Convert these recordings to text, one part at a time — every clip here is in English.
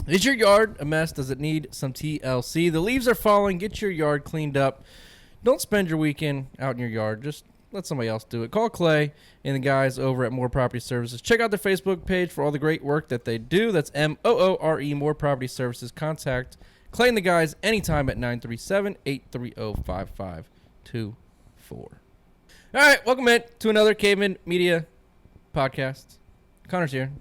Is your yard a mess? Does it need some TLC? The leaves are falling. Get your yard cleaned up. Don't spend your weekend out in your yard. Just let somebody else do it. Call Clay and the guys over at More Property Services. Check out their Facebook page for all the great work that they do. That's MOORE, More Property Services. Contact Clay and the guys anytime at 937-830-5524. All right, welcome in to another Cavemen Media podcast. Connor's here.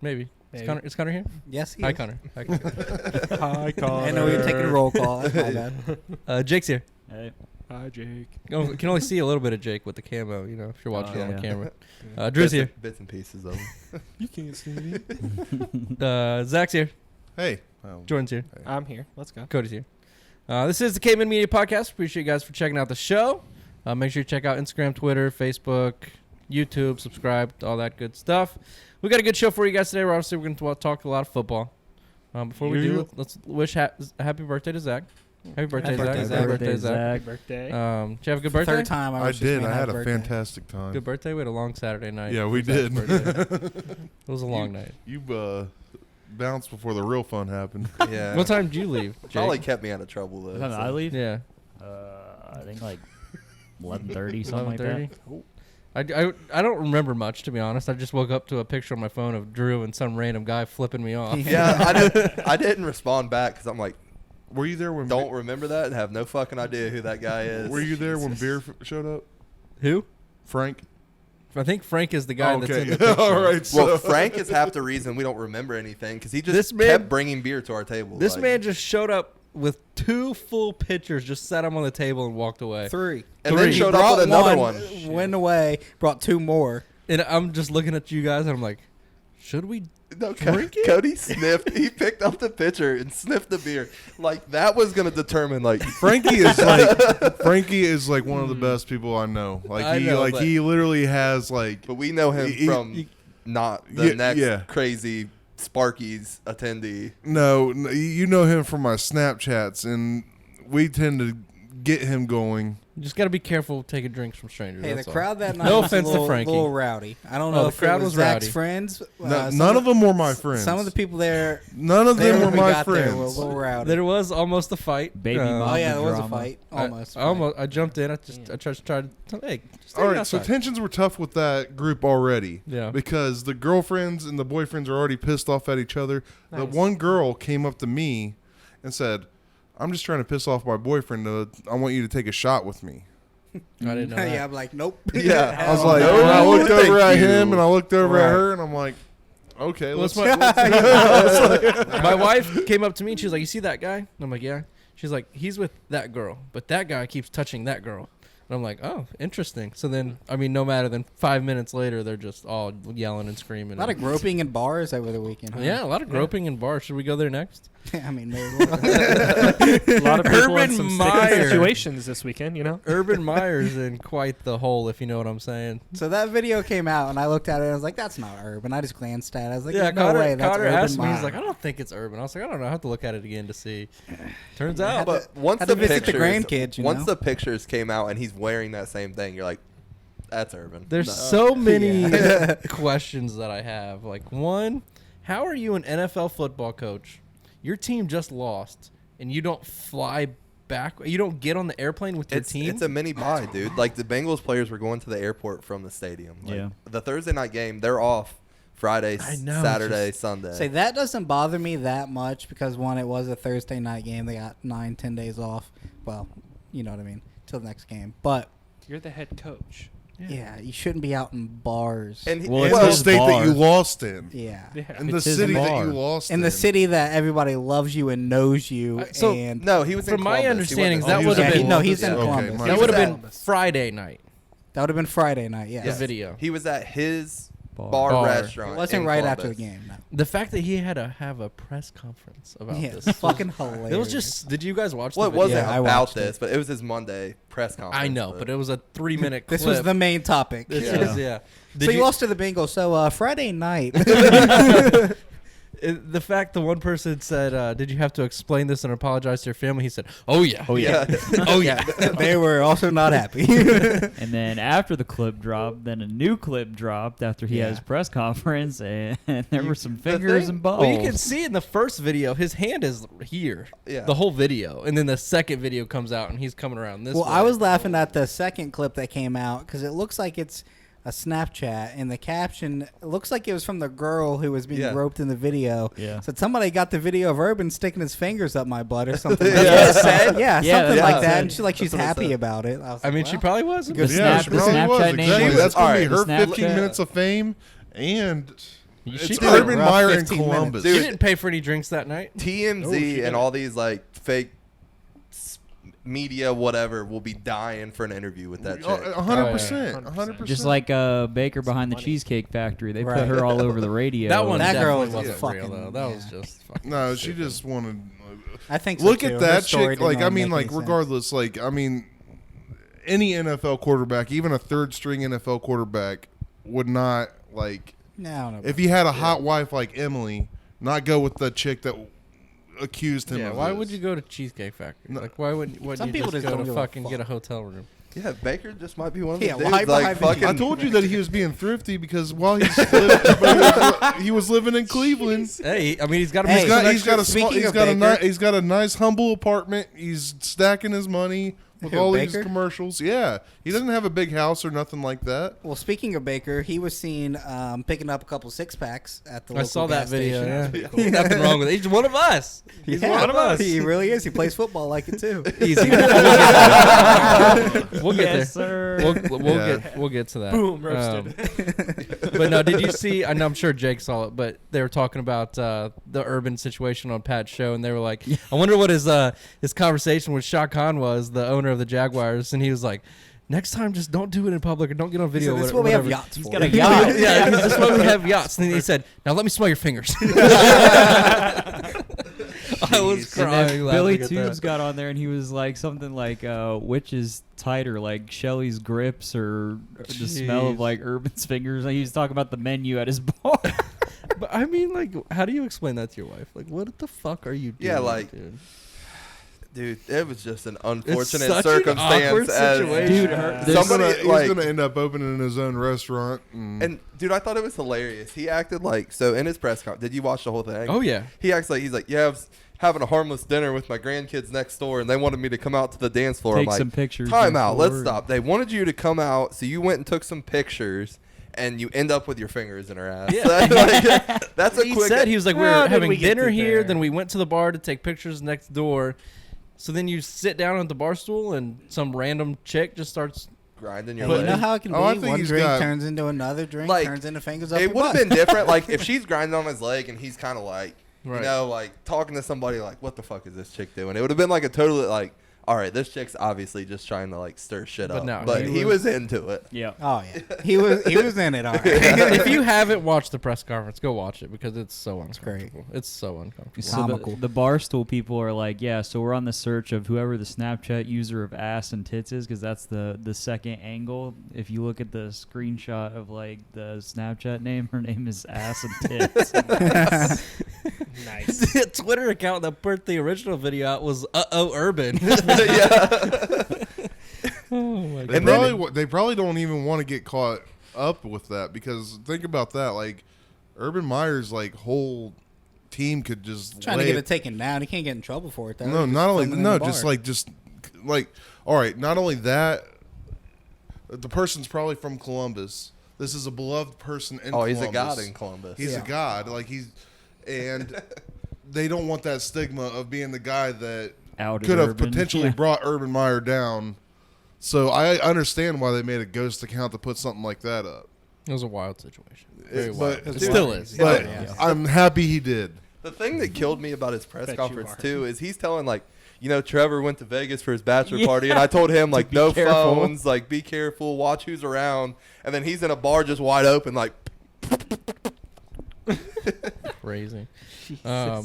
Maybe. Is Connor here? Yes, he Hi, is. Connor. Hi, I know we were taking a roll call. That's my bad. Jake's here. Hey. Hi, Jake. You can only see a little bit of Jake with the camo, you know, if you're watching on the camera. Yeah. Drew's here. Bits and pieces of them. You can't see me. Zach's here. Hey. Jordan's here. Hey. I'm here. Let's go. Cody's here. This is the Cavemen Media Podcast. Appreciate you guys for checking out the show. Make sure you check out Instagram, Twitter, Facebook, YouTube, subscribe, all that good stuff. We got a good show for you guys today. Obviously, we're going to talk a lot of football. Before we do, let's wish happy birthday to Zach. Happy birthday, Zach. Happy birthday, Zach. Happy birthday. Did you have a good birthday? Third time I did. I had a birthday. fantastic time. Good birthday. We had a long Saturday night. Yeah, we did. It was a long night. You bounced before the real fun happened. Yeah. What time did you leave, Jake? Probably kept me out of trouble though. What time did I leave? Yeah. I think like 11:30, something like that. I don't remember much, to be honest. I just woke up to a picture on my phone of Drew and some random guy flipping me off. Yeah, I didn't respond back because I'm like, Were you there when? don't remember that and have no fucking idea who that guy is. Were you there when Beer showed up? Who? Frank. I think Frank is the guy that's in the Okay. picture. All right. So. Well, Frank is half the reason we don't remember anything because he just This man- kept bringing beer to our table. This like, man just showed up with 2 full pitchers, just sat them on the table and walked away. 3. and then He showed up with another one. Went away, brought 2 more. And I'm just looking at you guys, and I'm like, should we No, drink it? Cody sniffed. He picked up the pitcher and sniffed the beer. Like that was gonna determine. Like Frankie is like one of the best people I know. Like I know, but- he literally has like. but we know him from not the next crazy Sparky's attendee. No, you know him from my Snapchats, and we tend to get him going. You just got to be careful taking drinks from strangers. Hey, the that's all. crowd that night No was offense a to little, Frankie. little rowdy. I don't know the if crowd it was was Zach's rowdy. friends. None of them were my friends. Some of the people there. None of them when were we my got there were a friends. little rowdy. There was almost a fight. Baby mom. Oh yeah, there was a drama. fight. Almost. I jumped in. I tried to hey, just All take it right, so outside. tensions were tough with that group already. Yeah. Because the girlfriends and the boyfriends are already pissed off at each other. The Nice. one girl came up to me and said, "I'm just trying to piss off my boyfriend. I want you to take a shot with me." I didn't know that. Yeah, I'm like, nope. Yeah, I was like, no, and I looked thank over at you. him and I looked over at Right. her and I'm like, okay, Well, let's. My wife came up to me and she was like, "You see that guy?" And I'm like, "Yeah." She's like, "He's with that girl, but that guy keeps touching that girl." And I'm like, "Oh, interesting." So then, I mean, no matter than 5 minutes later, they're just all yelling and screaming. A lot of groping in bars over the weekend. Huh? Yeah, a lot of groping in bars. Should we go there next? I mean, maybe. A lot of people in Urban some Meyer. sticky situations this weekend, you know? Urban Meyer's in quite the hole, if you know what I'm saying. So that video came out, and I looked at it, and I was like, "That's not Urban." I just glanced at it. I was like, Yeah, "No way, that's Connor Urban asked me. He's Meyer." like, "I don't think it's urban." I was like, "I don't know. I have to look at it again to see." Turns out, But once had the to visit the pictures, grandkids, you once know? the pictures came out and he's wearing that same thing, you're like, that's urban. there's No. so many questions that I have. Like, one, how are you an NFL football coach? Your team just lost, and you don't fly back. You don't get on the airplane with your team. It's a mini buy, dude. Like the Bengals players were going to the airport from the stadium. Like, Yeah. The Thursday night game, they're off Friday, I know, Saturday, just- Sunday. Say that doesn't bother me that much because one, it was a Thursday night game. They got 9-10 days off. Well, you know what I mean, till the next game. But You're the head coach. yeah, you shouldn't be out in bars. and he, Well, In it's the his state that bar. you lost in. Yeah. In the It's his city that bar. you lost In the city that everybody loves you and knows you. So- and no, he was in From my Columbus. He understandings, wasn't- that he was would have in been no, he's in Yeah. Okay, Columbus. my that He would was have at- been Friday night. That would have been Friday night, yes. The video. He was at his Bar. bar restaurant. It wasn't in right after the Columbus. game, no. The fact that he had to have a press conference about Yeah, this. it's fucking hilarious. It was just. Did you guys watch Well, the it video? wasn't Yeah, I about watched this, it. but it was his Monday press conference. I know, but it was a 3-minute clip. This was the main topic. This Yeah. was, yeah. So you lost to the Bengals. So Friday night. The fact the one person said, "Did you have to explain this and apologize to your family?" He said, "Oh yeah, Oh yeah. oh yeah." They were also not happy. And then after the clip dropped, then a new clip dropped after he had his press conference, and there were some fingers and balls. Well, you can see in the first video, his hand is here. Yeah. The whole video, and then the second video comes out, and he's coming around this. Well, way. I was laughing at the second clip that came out because it looks like it's a Snapchat, and the caption it looks like it was from the girl who was being groped in the video. Yeah. Said somebody got the video of Urban sticking his fingers up my butt or something. Yeah. Like that. Said, Yeah, something that's like what it that. said. And she's That's what it happy said. about it. I mean, she probably was. The Yeah, she the probably was. Snapchat name Exactly. was- That's going to be the her Snapchat- 15 minutes of fame, and She it's did Urban rough Meyer in 15 minutes. Columbus. You didn't pay for any drinks that night. TMZ and all these like fake media, whatever, will be dying for an interview with that chick. 100%. 100%. Just like Baker behind the Cheesecake Factory. They put Right. her all over the radio. That one That girl definitely was wasn't real, fucking- though. That yeah. was just fucking No, she stupid. just wanted. I think so Look too. at Her that story chick. didn't Like, I make mean, any like, sense. regardless, like, I mean, any NFL quarterback, even a third string NFL quarterback, would not, like, No. if he had a hot wife like Emily, not go with the chick that accused him Yeah, of why this. would you go to Cheesecake Factory? No. Like, why wouldn't Some you people just just go don't to give a fucking get a fuck. hotel room? Yeah, Baker just might be one of Yeah, the why dudes. Like, behind fucking, I told you that he was being thrifty because while he was living in Cleveland. Hey, I mean, he's got to Hey, make some He's got a extra- small, Speaking he's of got a Baker- he's got a nice humble apartment. He's stacking his money with Who, all Baker? these commercials. Yeah, he doesn't have a big house or nothing like that. Well, speaking of Baker, he was seen picking up a couple 6-packs at the I local saw that gas video. station. Yeah. That's pretty cool. Nothing wrong with it. He's one of us. He's Yeah, one of us. He really is. He plays football like it too. Easy. We'll get Yes, there. sir. We'll get to that. Boom, roasted. But no, did you see? And I'm sure Jake saw it. But they were talking about the Urban situation on Pat's show, and they were like, "I wonder what his conversation with Shah Khan was, the owner of the Jaguars." And he was like, "Next time, just don't do it in public or don't get on video." So this is or what we have whatever." yachts He's for. got a yacht. Yeah, this is why we have yachts. And then he said, "Now let me smell your fingers." I was And crying. then Billy laughing at Tubes that. got on there and he was like something like which is tighter, like Shelly's grips or the smell of Jeez. like Urban's fingers. Like, he was talking about the menu at his bar. But I mean, like, how do you explain that to your wife? Like, what the fuck are you doing? Yeah, like, dude? dude, it was just an unfortunate such an awkward circumstance. As, situation. Dude, somebody He's gonna end up opening his own restaurant. and dude, I thought it was hilarious. He acted like so in his press conference. Did you watch the whole thing? Oh yeah. He acts like he's like, yeah, I was having a harmless dinner with my grandkids next door, and they wanted me to come out to the dance floor. Take I'm like, some pictures. time out. Let's before. stop. They wanted you to come out, so you went and took some pictures, and you end up with your fingers in her ass. Yeah. Like, that's a He quick. said he was like, we How were did having we get dinner to here, there? then we went to the bar to take pictures next door. So then you sit down at the bar stool, and some random chick just starts. grinding your Hey, you leg. know how it can be? Oh, I think One he's drink got- turns into another drink, Like, turns into fingers up It your would have butt. been different, like if she's grinding on his leg and he's kind of like, Right. you know, like talking to somebody like, what the fuck is this chick doing? It would have been like a totally like, all right, this chick's obviously just trying to like stir shit But up. no, but he he was into it. Yeah. Oh yeah, he was in it. All right. If you haven't watched the press conference, go watch it because it's so uncomfortable. great. It's so uncomfortable. So Comical. the Barstool people are like, yeah, so we're on the search of whoever the Snapchat user of ass and tits is, because that's the second angle. If you look at the screenshot of like the Snapchat name, her name is Ass and Tits. Nice. The Twitter account that put the original video out was Urban. Yeah. Oh my They god. they probably don't even want to get caught up with that because think about that. Like Urban Meyer's like whole team could just Trying to lay get it- it taken down. He can't get in trouble for it. Though. No, He's not only filming in no, the just bar. like all right. Not only that, the person's probably from Columbus. This is a beloved person in Oh, Columbus. he's a god in Columbus. He's Yeah. a god. Like and they don't want that stigma of being the guy that Outed could have Urban. potentially Yeah. brought Urban Meyer down. So I understand why they made a ghost account to put something like that up. It was a wild situation. Very It- wild. but- It still is. But yeah. I'm happy he did. The thing that killed me about his press Bet you conference are. too is he's telling like, you know, Trevor went to Vegas for his bachelor party, and I told him like, be no careful. phones, like be careful, watch who's around, and then he's in a bar just wide open, like, Crazy. How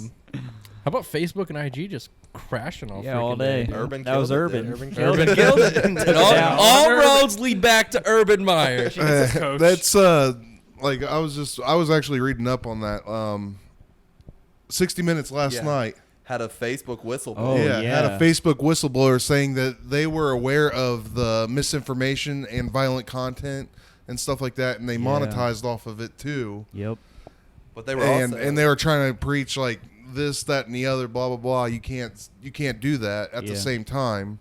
about Facebook and IG just crashing all Yeah, freaking all day. dude? Urban That was killed it, Urban. dude. Urban killed it. And all, Yeah. all roads lead back to Urban Meyer. Coach. That's like I was actually reading up on that. 60 Minutes last Yeah. night. Had a Facebook whistleblower. Oh, had yeah. a Facebook whistleblower saying that they were aware of the misinformation and violent content and stuff like that, and they monetized off of it too. Yep. But they were And also, and they were trying to preach like this, that, and the other, blah blah blah. You can't do that at the Yeah. same time.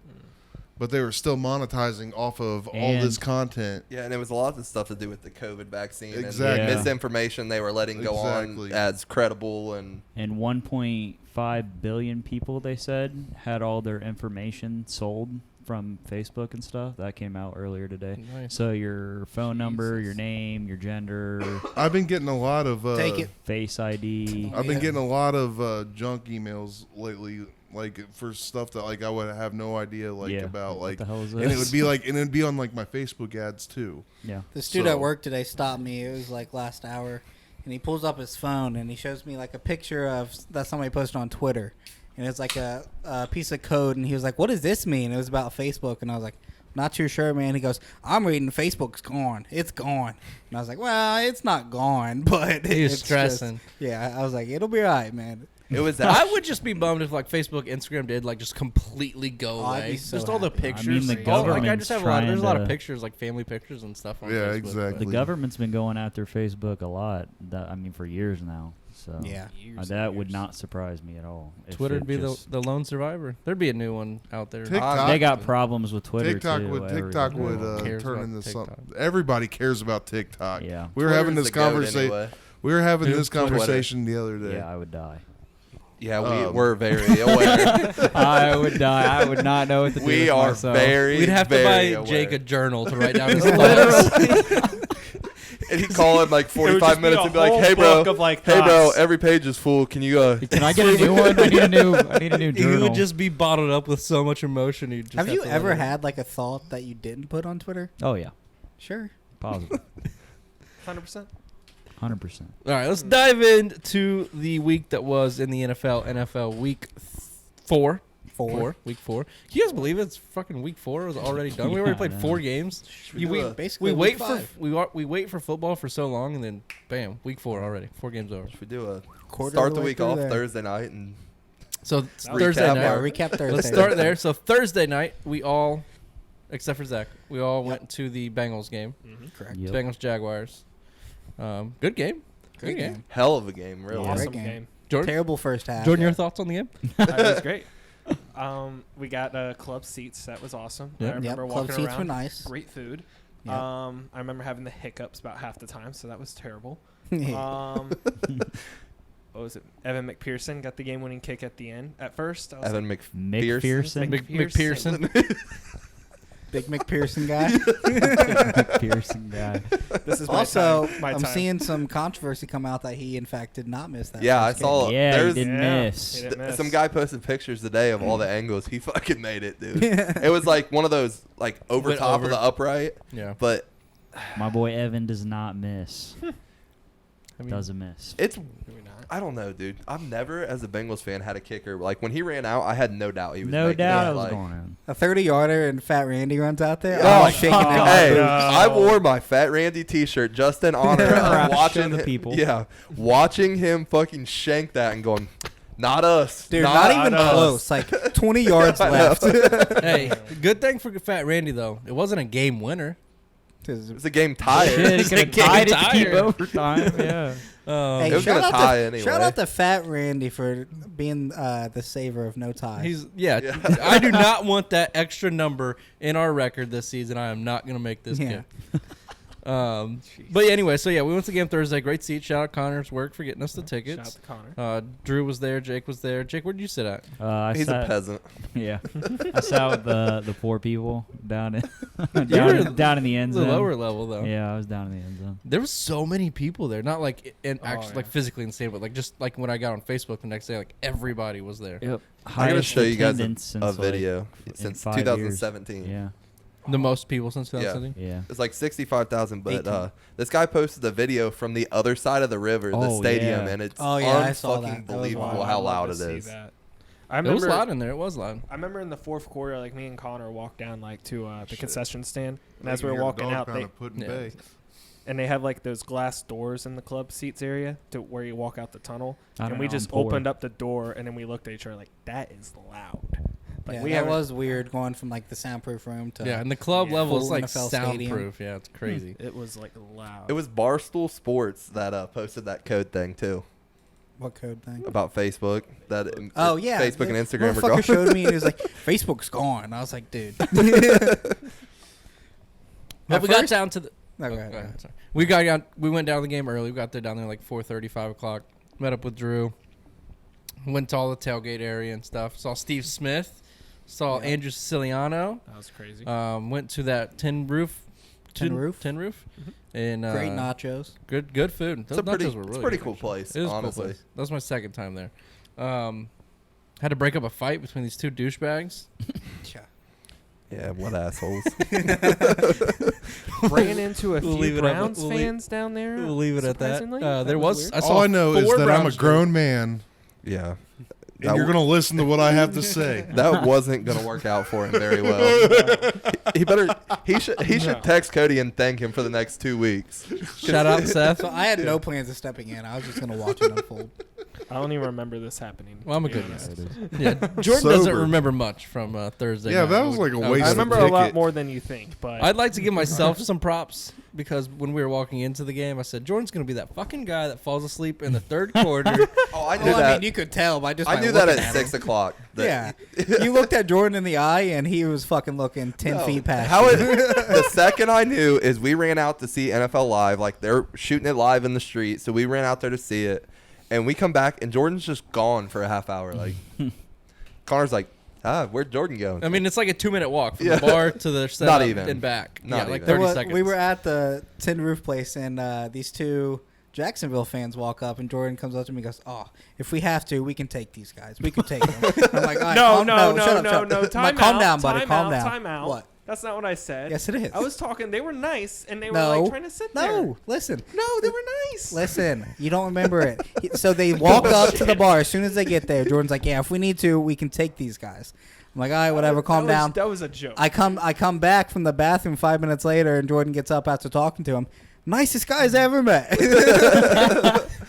But they were still monetizing off of all And- this content. Yeah, and it was a lot of stuff to do with the COVID vaccine Exactly. and Yeah. misinformation they were letting go on Exactly. as credible and And 1.5 billion people, they said, had all their information sold from Facebook and stuff. That came out earlier today. Nice. So your phone number, Jesus. your name, your gender, I've been getting a lot of Take it. face ID. I've been Yeah. getting a lot of junk emails lately, like for stuff that like I would have no idea about, What like, the hell is and it this? would be like, and it'd be on like my Facebook ads too. Yeah. This dude So- at work today stopped me. It was like last hour, and he pulls up his phone and he shows me like a picture of that somebody posted on Twitter, and it's like a piece of code. And he was like, "What does this mean?" It was about Facebook, and I was like, "Not too sure, man." He goes, "I'm reading Facebook's gone. It's gone." And I was like, "Well, it's not gone, but He was it's stressing. just-" yeah, I was like, "It'll be all right, man." it was I would just be bummed if like Facebook, Instagram did like just completely go Oh, I'd away. be so Just all the happy. pictures. I mean, the like I government's just have a lot. There's a lot of trying to- pictures, like family pictures and stuff on Yeah, Facebook. exactly. The government's been going after Facebook a lot. For years now. So Yeah. that would not surprise me at all. if Twitter it would be just- the lone survivor. There'd be a new one out there. TikTok. They got problems with Twitter TikTok too. would everything. cares turn about into TikTok? something. Everybody cares about TikTok. Yeah. We were having this Twitter's the goat conversation. anyway. We were having Who? this Twitter. conversation the other day. Yeah, I would die. Yeah, Um, we're very aware. I would die. I would not know what to do. We with are myself. very. We'd have to buy very Jake a aware. journal to write down his thoughts. And he'd call in like It would 45 just be minutes a and be like, whole "Hey, bro, book of, like, hey, bro, thoughts. every page is full. Can you Can I get a new one? I need a new. I need a new He journal. would just be bottled up with so much emotion. He'd just Have you to ever let it- had like a thought that you didn't put on Twitter? Oh yeah, Sure. positive, 100%. 100%. All right, let's dive into the week that was in the NFL. NFL week 4. Week 4. Can you guys believe it's fucking week 4? It was already done. We Yeah, already I played know. 4 games. we do a- Basically, We wait week for 5. we wait for football for so long, and then bam, week 4 already. 4 games over. should we do a Quarter start of the way week through off there. Thursday night and So Recap Thursday our- night. Yeah, recap Thursday. Let's start there. So Thursday night, we all, except for Zach, we all went to the Bengals game. Correct. Yep. Bengals Jaguars. Good game. Great Good game. game. hell of a game, really. Yeah. Awesome Great game. Jordan, Terrible first half. Jordan, your thoughts on the game? It was great. We got club seats. That was awesome. Yep. I remember Yep, club walking seats around. were nice. Great food. Yep. I remember having the hiccups about half the time, so that was terrible. Yeah. What was it? Evan McPherson got the game-winning kick at the end. At first, I was Evan Mick McPherson. Pearson. McPherson. Big McPherson guy. Pearson guy. like, this is my Also, time. My I'm time. seeing some controversy come out that he, in fact, did not miss that. Yeah, I first saw. game. Yeah, he there's didn't Yeah, miss. he didn't miss. some guy posted pictures today of all the angles. He fucking made it, dude. It was like one of those like over Went top over. of the upright, Yeah. but My boy Evan does not miss. I mean, Doesn't miss. it's. Maybe not. I don't know, dude. I've never, as a Bengals fan, had a kicker. Like when he ran out, I had no doubt he was. No making doubt it. it was Like, going on. A 30-yarder and Fat Randy runs out there. Oh, I'm shaking fuck. in my Hey, no. boots. I wore my Fat Randy T-shirt just in honor of Show watching the him, people. Yeah, watching him fucking shank that and going, not us, Dude, not even us. close. Like 20 yards I know. left. hey, good thing for Fat Randy though. It wasn't a game winner. It's a game tie. Shit, he It's could a have tied it to game keep tired. overtime. Yeah. Hey, It was gonna shout out tie to, anyway. Shout out to Fat Randy for being the saver of no ties. He's Yeah. I do not want that extra number in our record this season. I am not going to make this Yeah. kid. But yeah, anyway, so yeah, we went to the game Thursday. Great seat. Shout out Connor's work for getting us the Shout out tickets. to Connor. Drew was there. Jake was there. Jake, where did you sit at? I He's sat, a peasant. Yeah, I sat with the poor people down in You down, were in, down in the end The zone. lower level though. Yeah, I was down in the end zone. There was so many people there. Not like in Oh, actually yeah. like physically insane, but like just like when I got on Facebook the next day, like everybody was there. Yep. I'm gonna Highest show you guys attendance a since, like, video in since 5 years. 2017. Yeah. The most people since Yeah. 2017. Yeah. It's like 65,000, but 18. this guy posted a video from the other side of the river, the Oh, stadium, yeah. and it's Oh, yeah, I saw that. unfucking That was believable wild. how I'd love loud to it see is. that. I It was remember. loud in there. It was loud. I remember in the fourth quarter, like me and Connor walked down like to the Shit. concession stand, and They as can we were hear a walking dog out, kinda they put in Yeah. bay. and they have like those glass doors in the club seats area to where you walk out the tunnel. I don't And we know, just I'm poor. opened up the door, and then we looked at each other like, that is loud. Like Yeah, we that haven't- was weird going from like the soundproof room to Yeah, and the club Yeah. level is Full like NFL stadium. soundproof. Yeah, it's crazy. It was like loud. It was Barstool Sports that posted that code thing too what code thing? about Facebook. That Oh yeah, Facebook the and Instagram are motherfucker gone. showed me and he was like, "Facebook's gone." I was like, "Dude." But At we got first- down to the. No, go Oh, ahead, go go ahead, ahead. sorry. We went down to the game early. We got there down there like 4:30, 5 o'clock. Met up with Drew. Went to all the tailgate area and stuff. Saw Steve Smith. Saw Yeah. Andrew Siciliano. That was crazy. Went to that Tin Roof. Tin Roof? And Great nachos. Good food. It's Those a pretty, nachos were it's really a pretty good, cool actually. place, It is a cool honestly. place. That was my second time there. Had to break up a fight between these two douchebags. Yeah, what assholes. Ran into a We'll few leave it at- Browns we'll leave- fans down there. We'll leave it at that. surprisingly. There That was. weird. I saw All I know is 4 that I'm a Browns grown man, Yeah. and you're gonna listen to what I have to say. That wasn't gonna work out for him very well. He should text Cody and thank him for the next 2 weeks. Shout out Seth. So I had no plans of stepping in. I was just gonna watch it unfold. I don't even remember this happening. Well, I'm a to be good honest. guy. Yeah, Jordan doesn't Sober. remember much from Thursday. Yeah, night. that was like a waste I of remember a lot ticket. more than you think, but I'd like to give myself some props because when we were walking into the game, I said Jordan's going to be that fucking guy that falls asleep in the third quarter. Oh, I knew Well, I that. mean, you could tell by just I by knew that looking at him. 6 o'clock. Yeah, you looked at Jordan in the eye, and he was fucking looking 10 feet past. How you. the second I knew is we ran out to see NFL live. Like they're shooting it live in the street, so we ran out there to see it. And we come back, and Jordan's just gone for a half hour. Like, Connor's like, where'd Jordan go? I mean, it's like a 2-minute walk from Yeah. the bar to the setup even. and back. Not yeah, like even. 30 There seconds. we were at the Tin Roof place, and these two Jacksonville fans walk up, and Jordan comes up to me and goes, "Oh, if we have to, we can take these guys. We can take them." I'm like, "All right, no, calm- no, shut up, no, shut up." no. I'm Time like, calm out, down, buddy. time Calm out, down. Time out. What? That's not what I said. Yes, it is. I was talking. They were nice, and they were No. like trying to sit there. No, listen. No, they were nice. Listen, you don't remember it. So they walk up to the bar. As soon as they get there, Jordan's like, "Yeah, if we need to, we can take these guys." I'm like, "All right, whatever, calm down." That was a joke. I come back from the bathroom 5 minutes later, and Jordan gets up after talking to him. Nicest guys I ever met.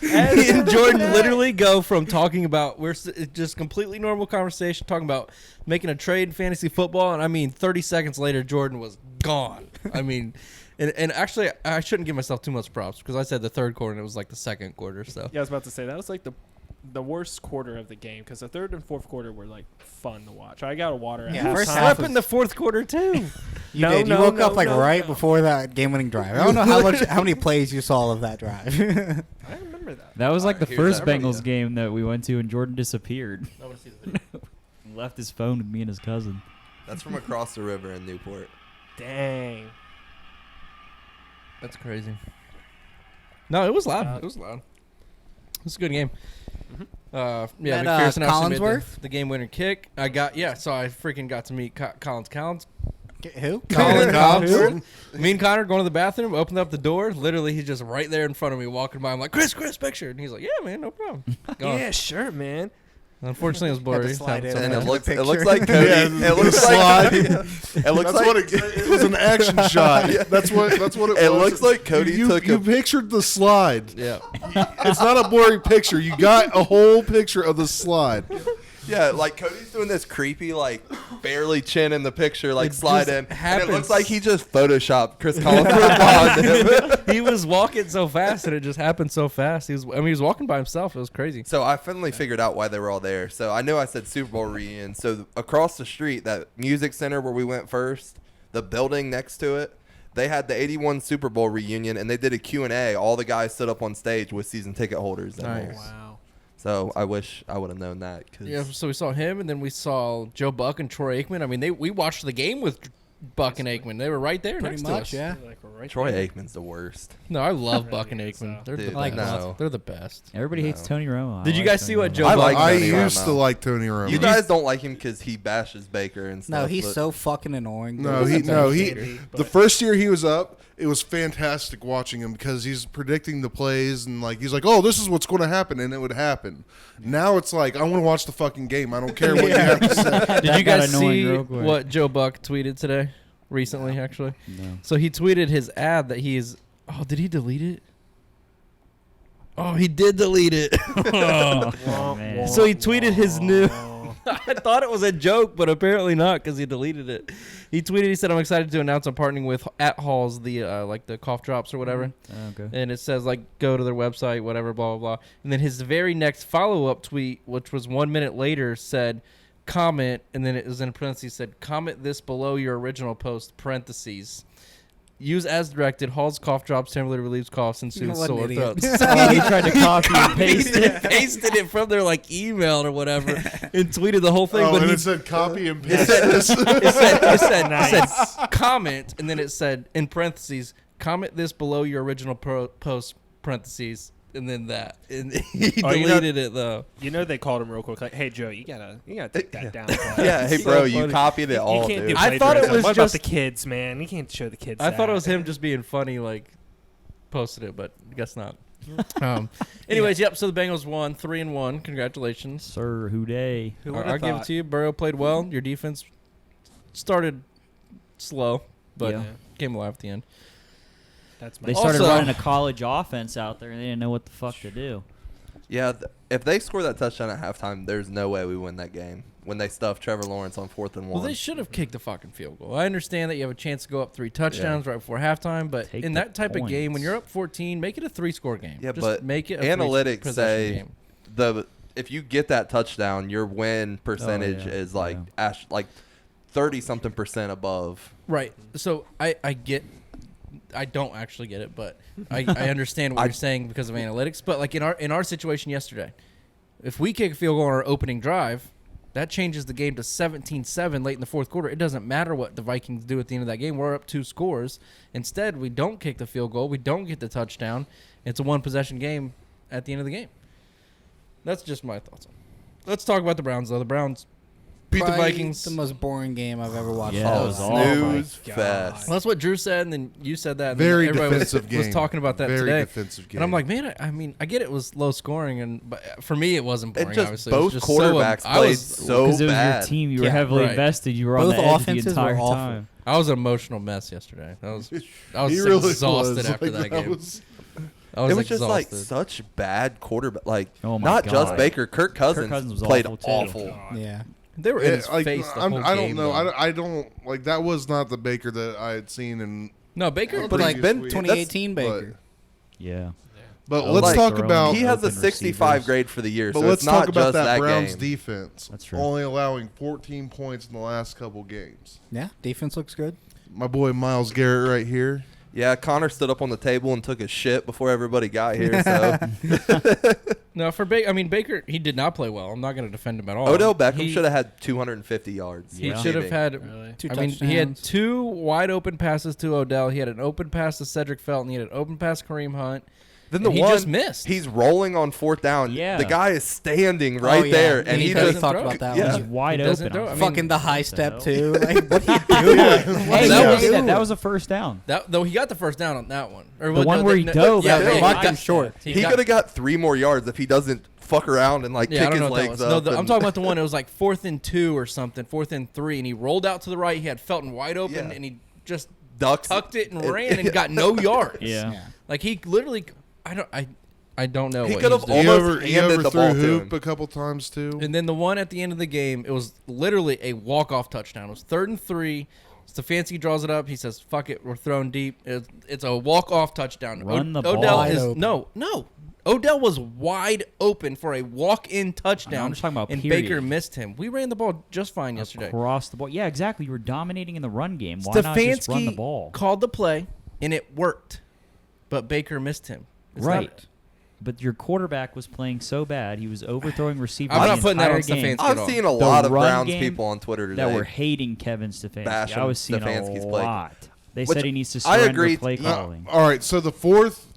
Me and Jordan literally go from talking about just completely normal conversation, talking about making a trade in fantasy football, and I mean 30 seconds later, Jordan was gone. I mean, and actually, I shouldn't give myself too much props because I said the third quarter and it was like the second quarter. So Yeah, I was about to say that was like the worst quarter of the game because the third and fourth quarter were like fun to watch. I got a water at Yeah, halftime. first I half slept was- in the fourth quarter too. You No, did. You no, woke no, up like no, right no. before that game-winning drive. I don't know how many plays you saw of that drive. I remember that. That was like the Alright, first here's that. Bengals game that we went to, and Jordan disappeared. I want to see the video. He left his phone with me and his cousin. That's from across the river in Newport. Dang. That's crazy. No, it was loud. It was loud. It was a good game. Yeah, That, McPherson actually made Collinsworth? the game-winner kick. So I freaking got to meet Collins. Who? Colin Collins? Collins. Me and Connor going to the bathroom, opened up the door. Literally, he's just right there in front of me, walking by. I'm like, Chris, picture. And he's like, yeah, man, no problem. Gone. Yeah, sure, man. Unfortunately, it was blurry. Had to slide in. And Yeah. it looks Picture. like Cody. Yeah, it looks slide. like it looks That's like what it was, an action shot. That's what it was. It looks like Cody you took you a pictured the slide. Yeah. It's not a blurry picture. You got a whole picture of the slide. Yeah, like Cody's doing this creepy, like barely chin in the picture, like It slide just in. And happens. it looks like he just photoshopped Chris Collinsworth behind him. He was walking so fast, and it just happened so fast. He was walking by himself. It was crazy. So I finally figured out why they were all there. So I knew I said Super Bowl reunion. So across the street, that music center where we went first, the building next to it, they had the 81 Super Bowl reunion, and they did a Q&A. All the guys stood up on stage with season ticket holders. in Nice. there. Wow. So I wish I would have known that. Cause Yeah, so we saw him, and then we saw Joe Buck and Troy Aikman. I mean, we watched the game with Buck and Aikman. They were right there Pretty next much, to us. yeah. Like right Troy there. Aikman's the worst. No, I love Really Buck and is, Aikman. though. They're Dude, the like best. no. They're the best. Everybody hates No. Tony Romo. Did you guys see what Joe I Buck? like I Tony used Romo. to like Tony Romo. You guys don't like him because he bashes Baker and stuff. No, he's but- so fucking annoying. No, dude. Candy, the but- first year he was up, it was fantastic watching him because he's predicting the plays and like he's like, oh, this is what's going to happen, and it would happen. Now it's like I want to watch the fucking game. I don't care what you have to say. Did That you got guys annoying see real quick. what Joe Buck tweeted today? Recently, actually. No. So he tweeted his ad that he is Oh, did he delete it? Oh, he did delete it. Oh, man. So he tweeted his new. I thought it was a joke, but apparently not because he deleted it. He tweeted, he said, "I'm excited to announce I'm partnering with at Halls, the like the cough drops or whatever." Okay. And it says like go to their website, whatever, blah blah blah. And then his very next follow up tweet, which was 1 minute later, said comment, and then it was in parentheses said comment this below your original post parentheses. Use as directed. Hall's cough drops temporarily relieves coughs and soothes What an sore idiot. throats. He tried to copy and paste it. Pasted it from their like email or whatever, and tweeted the whole thing. Oh, but and he it said copy and it paste said, this. it said comment, and then it said in parentheses comment this below your original post parentheses, and then that, and he deleted it though. You know they called him real quick. Like, hey Joe, you gotta take that down. Yeah, hey bro, you funny. copied it all, You can't dude. do I thought it plagiarism. was What just- about the kids, man? You can't show the kids. I thought it that. was him just being funny, like posted it, but I guess not. Anyways, yep. So the Bengals won 3-1. Congratulations. Sir, who day? Who I'll would've give it thought? to you. Burrow played well. Your defense started slow, but Yeah. came alive at the end. That's my They started Also- running a college offense out there, and they didn't know what the fuck to do. Yeah, if they score that touchdown at halftime, there's no way we win that game. When they stuff Trevor Lawrence on 4th and 1. Well, they should have kicked the fucking field goal. I understand that you have a chance to go up 3 touchdowns right before halftime, but Take in the that type of game, when points. you're up 14, make it a 3-score game. Yeah, Just but make it a analytics 3-possession say game. if you get that touchdown, your win percentage yeah, is like 30-something% above. Right. So I get. I don't actually get it, but I understand what you're saying because of analytics. But like in our situation yesterday, if we kick a field goal on our opening drive, that changes the game to 17-7 late in the fourth quarter. It doesn't matter what the Vikings do at the end of that game. We're up 2 scores. Instead, we don't kick the field goal. We don't get the touchdown. It's a 1-possession game at the end of the game. That's just my thoughts on it. Let's talk about the Browns, though. The Browns beat the Probably Vikings. The most boring game I've ever watched. Yeah, all it was night. awful. Snooze God. fest. Well, that's what Drew said, and then you said that. And Very then everybody defensive was game. talking about that Very today. defensive game. And I'm like, man, I mean, I get it was low scoring, but for me, it wasn't boring. It just obviously, It was both just quarterbacks I played was so Because it was bad. your team. You were Yeah, heavily right. invested. You were on Both the edge the offenses were entire awful. time. I was an emotional mess yesterday. I was He really exhausted was. after Like, that game. was- I was It was just like exhausted. such bad quarterback. Like Oh my not just God. Baker, Kirk Cousins, was played awful, too. awful. Yeah. They were in his like, face the I'm- whole I don't game, know. though. I don't like that was not the Baker that I had seen in. No, Baker. But like Previous week. 2018 Baker. Yeah. But Oh, let's like, talk throwing about. He has a open 65 receivers. grade for the year, But so let's it's not talk about just that that Browns game. defense. That's true. Only allowing 14 points in the last couple games. Yeah. Defense looks good. My boy Myles Garrett right here. Yeah, Connor stood up on the table and took a shit before everybody got here. So No, for Baker. I mean, Baker. He did not play well. I'm not going to defend him at all. Odell Beckham He- should have had 250 yards. He Yeah. should have had. Really? 2 I mean, he had touchdowns. 2 wide open passes to Odell. He had an open pass to Cedric Felton. He had an open pass to Kareem Hunt. Then the And he one just missed. He's rolling on 4th down. Yeah. The guy is standing right Oh, yeah. there, And and he he doesn't just talk throw about it. that Yeah. He's one. wide He doesn't open. throw it. I mean, Fucking the high what the step hell? too. Like what are you doing? Hey, that that, was- that was a first down. Though he got the first down on that one. Or The one where he dove, Yeah, that he blocked got- him short. he got- could have got 3 more yards if he doesn't fuck around and like Yeah, I kick don't his know what that legs was. No, up. I'm and- talking about the one. It was like 4th and 2 or something. 4th and 3, and he rolled out to the right. He had Felton wide open, Yeah. and he just ducks tucked it and It- ran and got no yards. Yeah. Yeah. Like he literally, I don't know. He what could have he's doing. He almost handed the overthrew ball to hoop him. a couple times too. And then the one at the end of the game, it was literally a walk-off touchdown. It was 3rd and 3. Stefanski draws it up. He says, "Fuck it, we're throwing deep." It's a walk-off touchdown. Run the Odell ball. Wide is open. no. Odell was wide open for a walk-in touchdown. I'm just talking about and period. Baker missed him. We ran the ball just fine yesterday. Across the ball. Yeah, exactly. You were dominating in the run game. Why not just run the Stefanski ball? called the play, and it worked, but Baker missed him. It's not- Right. But your quarterback was playing so bad. He was overthrowing receivers. I'm the not putting that entire on game Stefanski. I've seen a The lot of run Browns game people on Twitter today. that were hating Kevin Stefanski. Bashing I was seeing Stefanski's a play. lot. They Which said he needs to I surrender agree. play calling. All right, so the fourth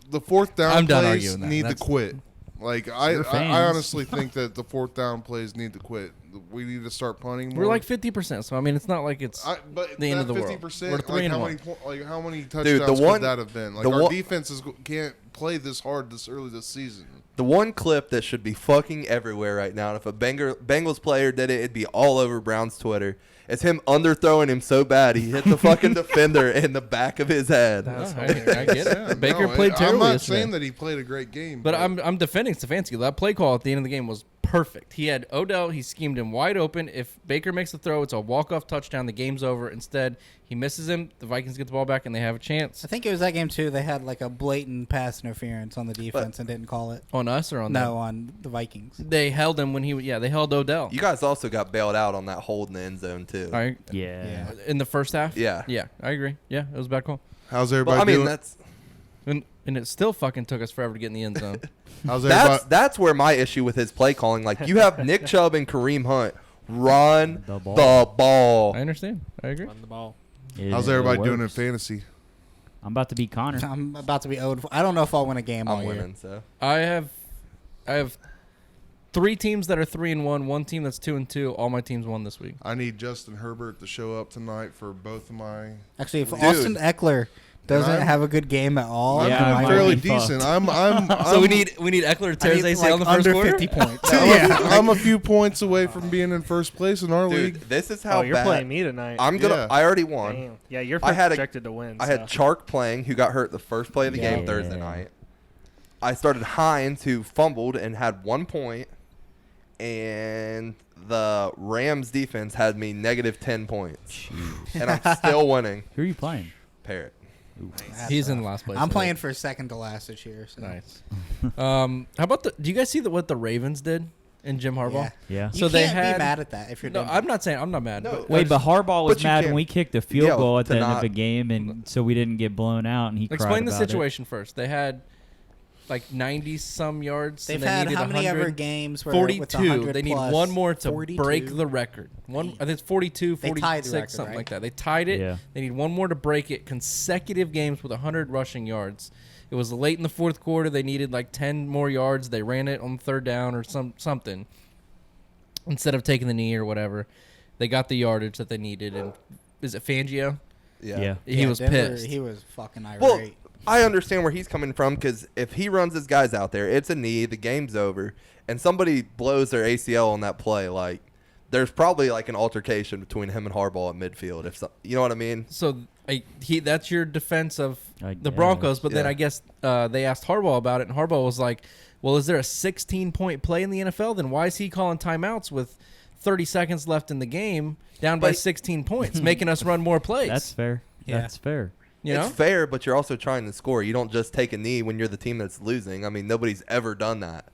down I'm done plays arguing that. need to That's- quit. Like Your I fans. honestly think that the 4th down plays need to quit. We need to start punting more. We're like 50%, so I mean, it's not like it's. But the end that of the world. 50%, We're 3-1. how many touchdowns one- could that have been? Like the our one- defenses can't play this hard this early this season. The one clip that should be fucking everywhere right now, and if a Bengals player did it, it'd be all over Brown's Twitter. It's him underthrowing him so bad he hit the fucking defender in the back of his head. I get it. Baker No, played I'm terribly not yesterday. saying that he played a great game, But I'm defending Stefanski. That play call at the end of the game was perfect. He had Odell. He schemed him wide open. If Baker makes the throw, it's a walk-off touchdown. The game's over. Instead, he misses him. The Vikings get the ball back, and they have a chance. I think it was that game too. They had like a blatant pass interference on the defense and didn't call it. On us or on them? No, on the Vikings. They held him when he. Yeah, they held Odell. You guys also got bailed out on that hold in the end zone, too. Yeah. In the first half. Yeah. Yeah, I agree. Yeah, it was a bad call. how's But, everybody I mean, doing? that's And it still fucking took us forever to get in the end zone. How's everybody? that's where my issue with his play calling. Like, you have Nick Chubb and Kareem Hunt run The ball. the ball. I understand. I agree. Run the ball. How's It everybody doing in works. fantasy? I'm about to beat Connor. I'm about to be owed. I don't know if I'll win a game all I'm year. winning, so. I have 3 teams that are 3-1, 1 team that's 2-2. All my teams won this week. I need Justin Herbert to show up tonight for both of my. Actually, if Dude. Austin Eckler doesn't I'm- have a good game at all, I'm Yeah, then I I doing might fairly be decent. fucked. So we need Eckler to tear I his need, ACL in the like, first under quarter. 50 points. I'm a few points away from being in first place in our Dude, league. this is how Oh, you're bad. playing me tonight. I'm gonna. Yeah. I already won. Damn. Yeah, you're I had a- projected to win. I had so. Chark playing, who got hurt the first play of the game Yeah. Thursday night. I started Hines, who fumbled and had 1 point, and the Rams defense had me negative 10 points, and I'm still winning. Who are you playing? Parrot. That's He's rough. in last place. I'm I playing think. for second to last this year. So. Nice. How about the? Do you guys see what the Ravens did in Jim Harbaugh? Yeah. Yeah. You So they can't had- be mad at that if you're No, doing I'm not saying I'm not mad. No. But Wait, but Harbaugh was But you mad can't- when we kicked a field Yeah, goal at to the end of not- a game, and so we didn't get blown out. And he cried explain the about it. situation first. They had like 90 some yards. They've and they had needed how many 100. ever games where 42. with 100 They need plus, one more to 42? break the record. I think it's 42, They 46, tied the record, something right? like that. They tied it. Yeah. They need one more to break it. Consecutive games with 100 rushing yards. It was late in the fourth quarter. They needed like 10 more yards. They ran it on third down or something instead of taking the knee or whatever. They got the yardage that they needed. And is it Fangio? Yeah. He Yeah, was Denver, pissed. He was fucking irate. Well, I understand where he's coming from, because if he runs his guys out there, it's a knee, the game's over, and somebody blows their ACL on that play, like, there's probably like an altercation between him and Harbaugh at midfield. You know what I mean? So that's your defense of I the Broncos. guess. But then Yeah. I guess they asked Harbaugh about it, and Harbaugh was like, well, is there a 16-point play in the NFL? Then why is he calling timeouts with 30 seconds left in the game down by But- 16 points, making us run more plays? That's fair. Yeah. That's fair. you know? It's fair, but you're also trying to score. You don't just take a knee when you're the team that's losing. I mean, nobody's ever done that.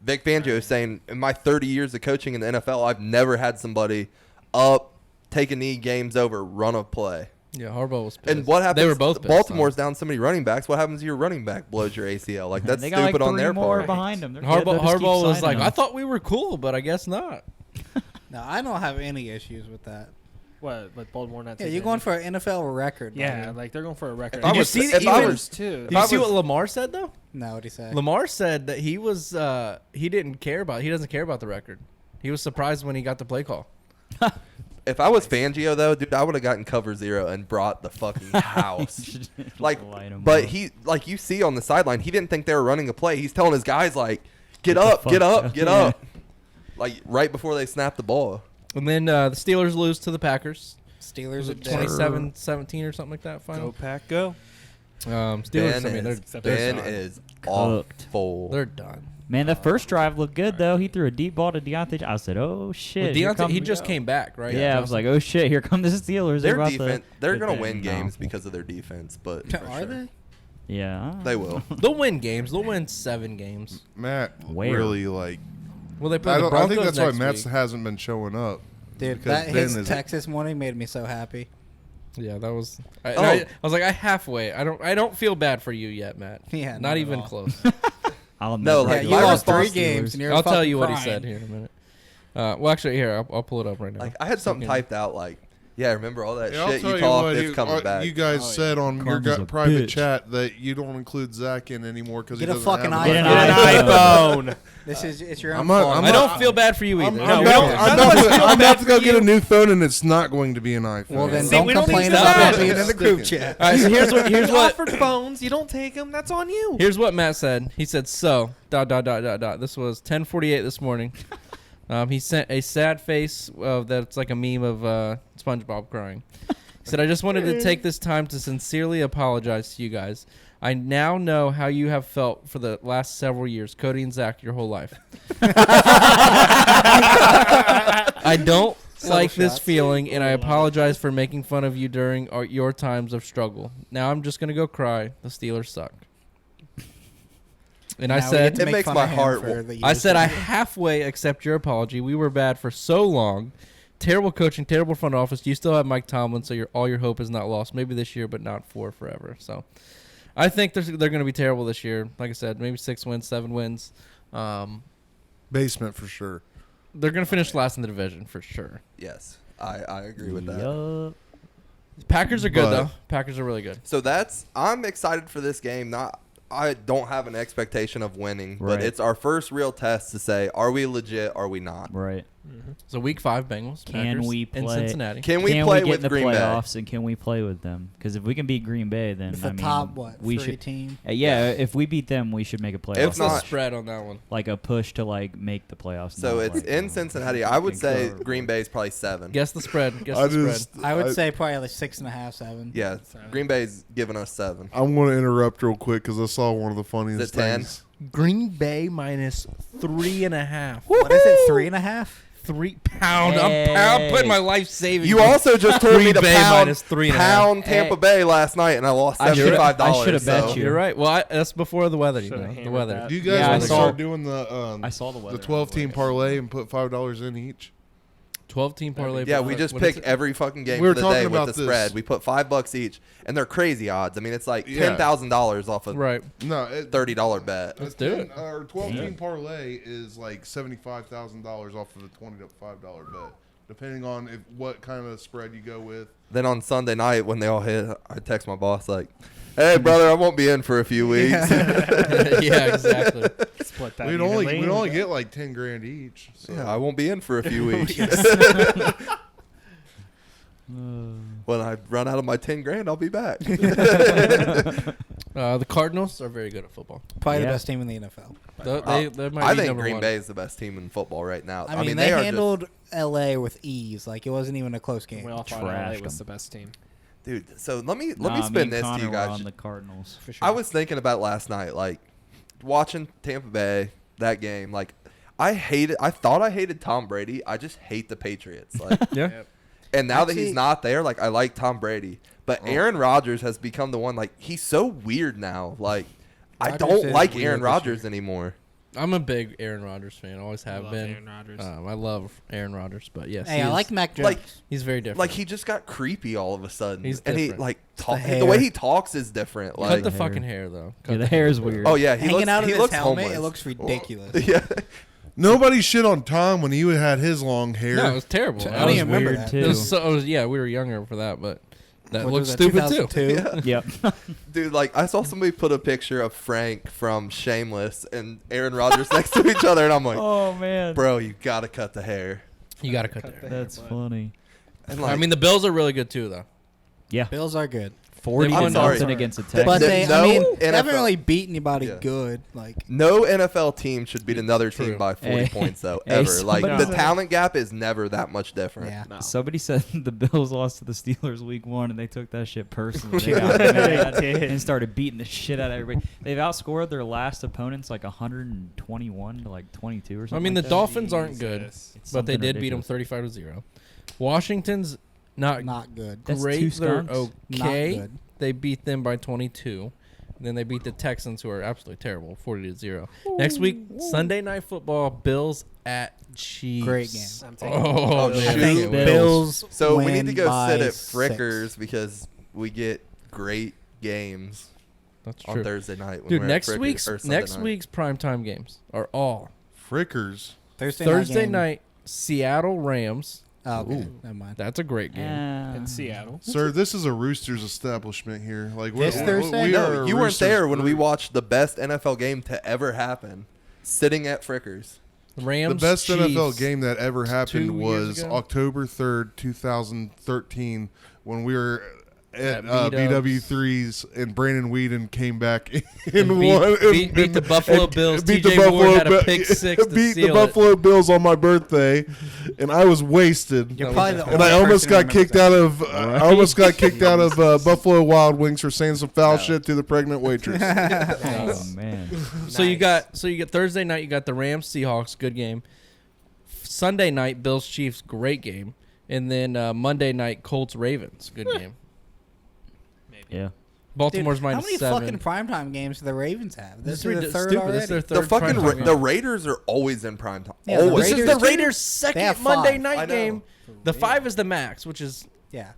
Vic Fangio is saying, in my 30 years of coaching in the NFL, I've never had somebody up, take a knee, game's over, run a play. Yeah, Harbaugh was pissed. And what happens? They were both pissed, Baltimore's down so many running backs. What happens if your running back blows your ACL? Like, that's they got stupid like on 3 their more part. behind him. They're Harbaugh, good. They'll just keep Harbaugh was signing like, them. I thought we were cool, but I guess not. No, I don't have any issues with that. What? Like Baltimore not Yeah, taking you're going it? for an NFL record. Yeah, buddy. like they're going for a record. If I Did you was- see if the I even- was- too. Did you see what Lamar said though? No, what'd he say? Lamar said that he was he didn't care about he doesn't care about the record. He was surprised when he got the play call. If I was Fangio, though, dude, I would have gotten cover 0 and brought the fucking house. Like, Light 'em but up. he, like you see on the sideline, he didn't think they were running a play. He's telling his guys, like, get the up, fuck get up, up. get Yeah. up. Like, right before they snap the ball. And then the Steelers lose to the Packers. Steelers Was are it dead. 27-17 or something like that Go final? Pack, go. Steelers, Ben, I mean, is, they're ben done. is Cooked. awful. They're done. Man, that first drive looked good though. He threw a deep ball to Deontay. I said, "Oh shit!" With here Deontay, come he the- just came back, right? Yeah, I was like, "Oh shit! Here come the Steelers." Their They're about defense, they're but going to then, win no. games because of their defense, but for Are sure. they? Yeah, They will. they'll win games. They'll win 7 games. Matt Where? really like. Well, they play I, the don't, I Broncos think that's why next Matt week. hasn't been showing up. Dude, Because that Ben his is- text this morning made me so happy. Yeah, that was. I, Oh. I was like, I halfway. I don't feel bad for you yet, Matt. Yeah, not not at even all. close. I'll No, never. like, Yeah, you my lost 3 response- games and you're I'll tell fucking you what he crying. said here in a minute. Well, actually, here I'll pull it up right now. Like, I had something Okay. typed out, like, Yeah, remember all that Yeah, I'll shit tell you you talked? what, It's coming back. you guys Oh, yeah. said on your Cardinals a private bitch. chat that you don't include Zach in anymore because he Get a doesn't fucking have Get an Get an iPhone. It's your own I'm not- fault. I'm I not- don't feel bad for you I'm, either. I'm No, about, we don't. I'm about to go get a new phone, and it's not going to be an iPhone. Well, then See, don't we don't complain need about that. that being in the group chat. All right, so here's what You offered phones. You don't take them. That's on you. Here's what Matt said. He said, "So This was 10:48 this morning. He sent a sad face that's like a meme of SpongeBob crying. He said, "I just wanted to take this time to sincerely apologize to you guys. I now know how you have felt for the last several years, Cody and Zach, your whole life. I don't like this shots. feeling, and I apologize for making fun of you during your times of struggle. Now I'm just gonna go cry. The Steelers suck." And I Now we said, get to It make makes fun my of him heart for the I years said, I that- halfway accept your apology. We were bad for so long. Terrible coaching, terrible front office. You still have Mike Tomlin, so all your hope is not lost. Maybe this year, but not for forever. So I think they're going to be terrible this year. Like I said, maybe 6 wins, 7 wins. Basement for sure. They're going to finish last in the division for sure. Yes, I agree with that. Yup. Packers are good, But- though. Packers are really good. So I'm excited for this game. I don't have an expectation of winning, but Right. it's our first real test to say, are we legit? Are we not? Right. So week 5, Bengals. Can Packers we in play- Cincinnati. Can we play get with in the Green playoffs and can we play with them? Because if we can beat Green Bay, then It's I the mean, top, we 3 should. team. Yeah, if we beat them, we should make a playoff. If What's the not- spread on that one? Like a push to like make the playoffs. So not it's like, in Cincinnati. I would say concur. Green Bay's probably 7. Guess the spread. Guess the spread. I would say probably like 6.5, 7. Yeah, Green Bay's giving us 7. I want to interrupt real quick because I saw one of the funniest Is it 10? things. Green Bay minus 3.5. What is it? 3.5? 3 pound. I'm Hey. putting my life savings. You also just told me Green to Bay pound, minus 3.5. pound Tampa Bay last night, and I lost I should've- $75. I should've bet so. you. You're right. Well, that's before the weather. You Should've know, the hammered weather. that. Do you guys Yeah, I want to saw- start doing the I saw the weather. 12-team parlay and put $5 in each? 12-team parlay. Yeah, we just what is pick it? every fucking game We were for the day talking with about the this. spread. We put $5 each, and they're crazy odds. I mean, it's like Yeah. $10,000 off a Right. No, $30 bet. Let's do it. Our 12-team parlay is like $75,000 off of a $20 to $5 bet, depending on what kind of spread you go with. Then on Sunday night when they all hit, I text my boss like, "Hey, brother, I won't be in for a few weeks." Yeah, exactly. Split that. We'd evenly. only get like 10 grand each. So. Yeah, I won't be in for a few weeks. When I run out of my 10 grand, I'll be back. The Cardinals are very good at football. Probably Yeah. the best team in the NFL. They might I be think number Green one. Bay is the best team in football right now. I mean, they are handled LA with ease. Like, it wasn't even a close game. We all thought LA Trashed was them. the best team. dude. So let me Nah, spin me and this to Connor you were guys. on the Cardinals. For sure. I was thinking about last night, like watching Tampa Bay that game. Like I thought I hated Tom Brady. I just hate the Patriots. Like, Yeah. Yep. and now that Actually- he's not there, like I like Tom Brady. But Aaron Rodgers has become the one. Like he's so weird now. Like I Rodgers don't is like weird Aaron this Rodgers year. anymore. I'm a big Aaron Rodgers fan. Always have love been. Aaron Rodgers. I love Aaron Rodgers, but yes, Hey, he I is- like Mac Jones. Like- He's very different. Like he just got creepy all of a sudden. He's and he different. like the talk, hair. the way he talks is different. cut Like the hair. fucking hair though. Cut Yeah, the hair is weird. oh yeah, he hanging looks, out of he his looks helmet, homeless. it looks ridiculous. Yeah. Nobody shit on Tom when he had his long hair. No, it was terrible. I That don't was even remember weird that. too. It was so, yeah, we were younger for that, but that What looked was that, stupid too. 2002? Yep. Dude, like I saw somebody put a picture of Frank from Shameless and Aaron Rodgers next to each other, and I'm like, Oh man. bro, you gotta cut the hair. You got to cut there. That's funny. And I mean, the Bills are really good too, though. Yeah. Bills are good. 40 I'm sorry. nothing against the Texans. But they, No I mean, they NFL haven't really beat anybody Yeah. good. Like, no NFL team should beat another team True. by 40 Hey. points though, Hey, ever. Like somebody the said- talent gap is never that much different. yeah. No. Somebody said the Bills lost to the Steelers week 1 and they took that shit personally. They got mad and started beating the shit out of everybody. They've outscored their last opponents like 121 to like 22 or something. I mean, like the that. Dolphins aren't good, Jesus. It's but they something did beat them ridiculous. 35-0. Washington's not Not good. That's great. two They're skunks. okay. Not good. They beat them by 22. Then they beat the Texans, who are absolutely terrible, 40-0. Next week, Sunday Night Football, Bills at Chiefs. Great game. I'm taking Oh, the shoot. I think Bills. Bills. So we need win to go by sit at 6. Frickers because we get great games That's on true. Thursday night. When Dude, we're at next Frickers, week's or Sunday next night. week's primetime games are all Frickers. Thursday, Thursday game. night, Seattle Rams Oh, okay. Ooh. Never mind. That's a great game. in Seattle. Sir, this is a Roosters establishment here. Like This Thursday? we are No, a you weren't Roosters there when we group. watched the best NFL game to ever happen, sitting at Frickers. Rams. The best Chiefs. NFL game that ever 2 happened years was ago? October 3rd, 2013, when we were at At B-Dubs. BW3s and Brandon Whedon came back and beat the Buffalo Bills. Beat TJ the Buffalo Ward had a Bi- pick six to beat the seal it. Buffalo Bills on my birthday, and I was wasted. You're probably the And I only almost person who got kicked remembers out of. I almost got kicked out of Buffalo Wild Wings for saying some foul shit to the pregnant waitress. Oh man. So you got Thursday night. You got the Rams Seahawks, good game. Sunday night Bills Chiefs, great game, and then Monday night Colts Ravens, good game. Yeah. Baltimore's Dude, minus how many 7. fucking primetime games do the Ravens have? This This is the is third stupid. already. This is their The third fucking primetime game. the Raiders are always in prime time. Yeah, the always. This is Raiders the too? Raiders' They second have Monday 5. night I know. game. The 5 is the max, which is yeah.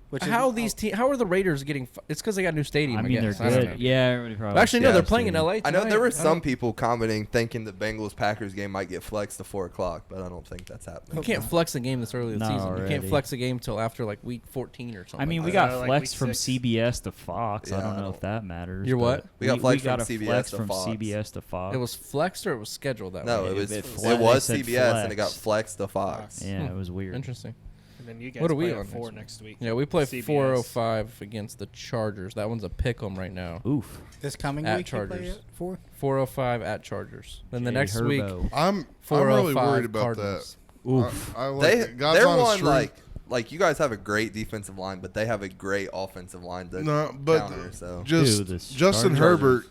Which how is, how are the Raiders getting? It's because they got a new stadium. I mean, guess. they're I don't know. good. Yeah, everybody probably. Actually, no, Yeah, they're playing in LA. I know tonight. there were I some don't- people commenting thinking the Bengals Packers game might get flexed to 4 o'clock, but I don't think that's happening. You can't flex a game this early in the No, season. You can't already. flex a game till after like week 14 or something. I mean, we like got like flex week from 6. CBS to Fox. I Yeah, don't I know if don't- that matters. You're but what? We got flex got from a CBS flex to from Fox. CBS to Fox. It was flexed or it was scheduled that No, way. it was It it fle- was they said CBS and it got flex. flexed to Fox. Yeah, it was weird. Interesting. And then you guys What are we play on at 4 next next week. Yeah, we play CBS. 4:05 against the Chargers. That one's a pick 'em right now. Oof. this coming At week you play Chargers. it for? 4:05 at Chargers. Then the Jay next week, Herbo. I'm really 4:05 worried about Cardinals. Oof. that. I like They it. God's they're honest one truth. like you guys have a great defensive line, but they have a great offensive line to No, but counter. So just Dude, this Justin Chargers- Herbert,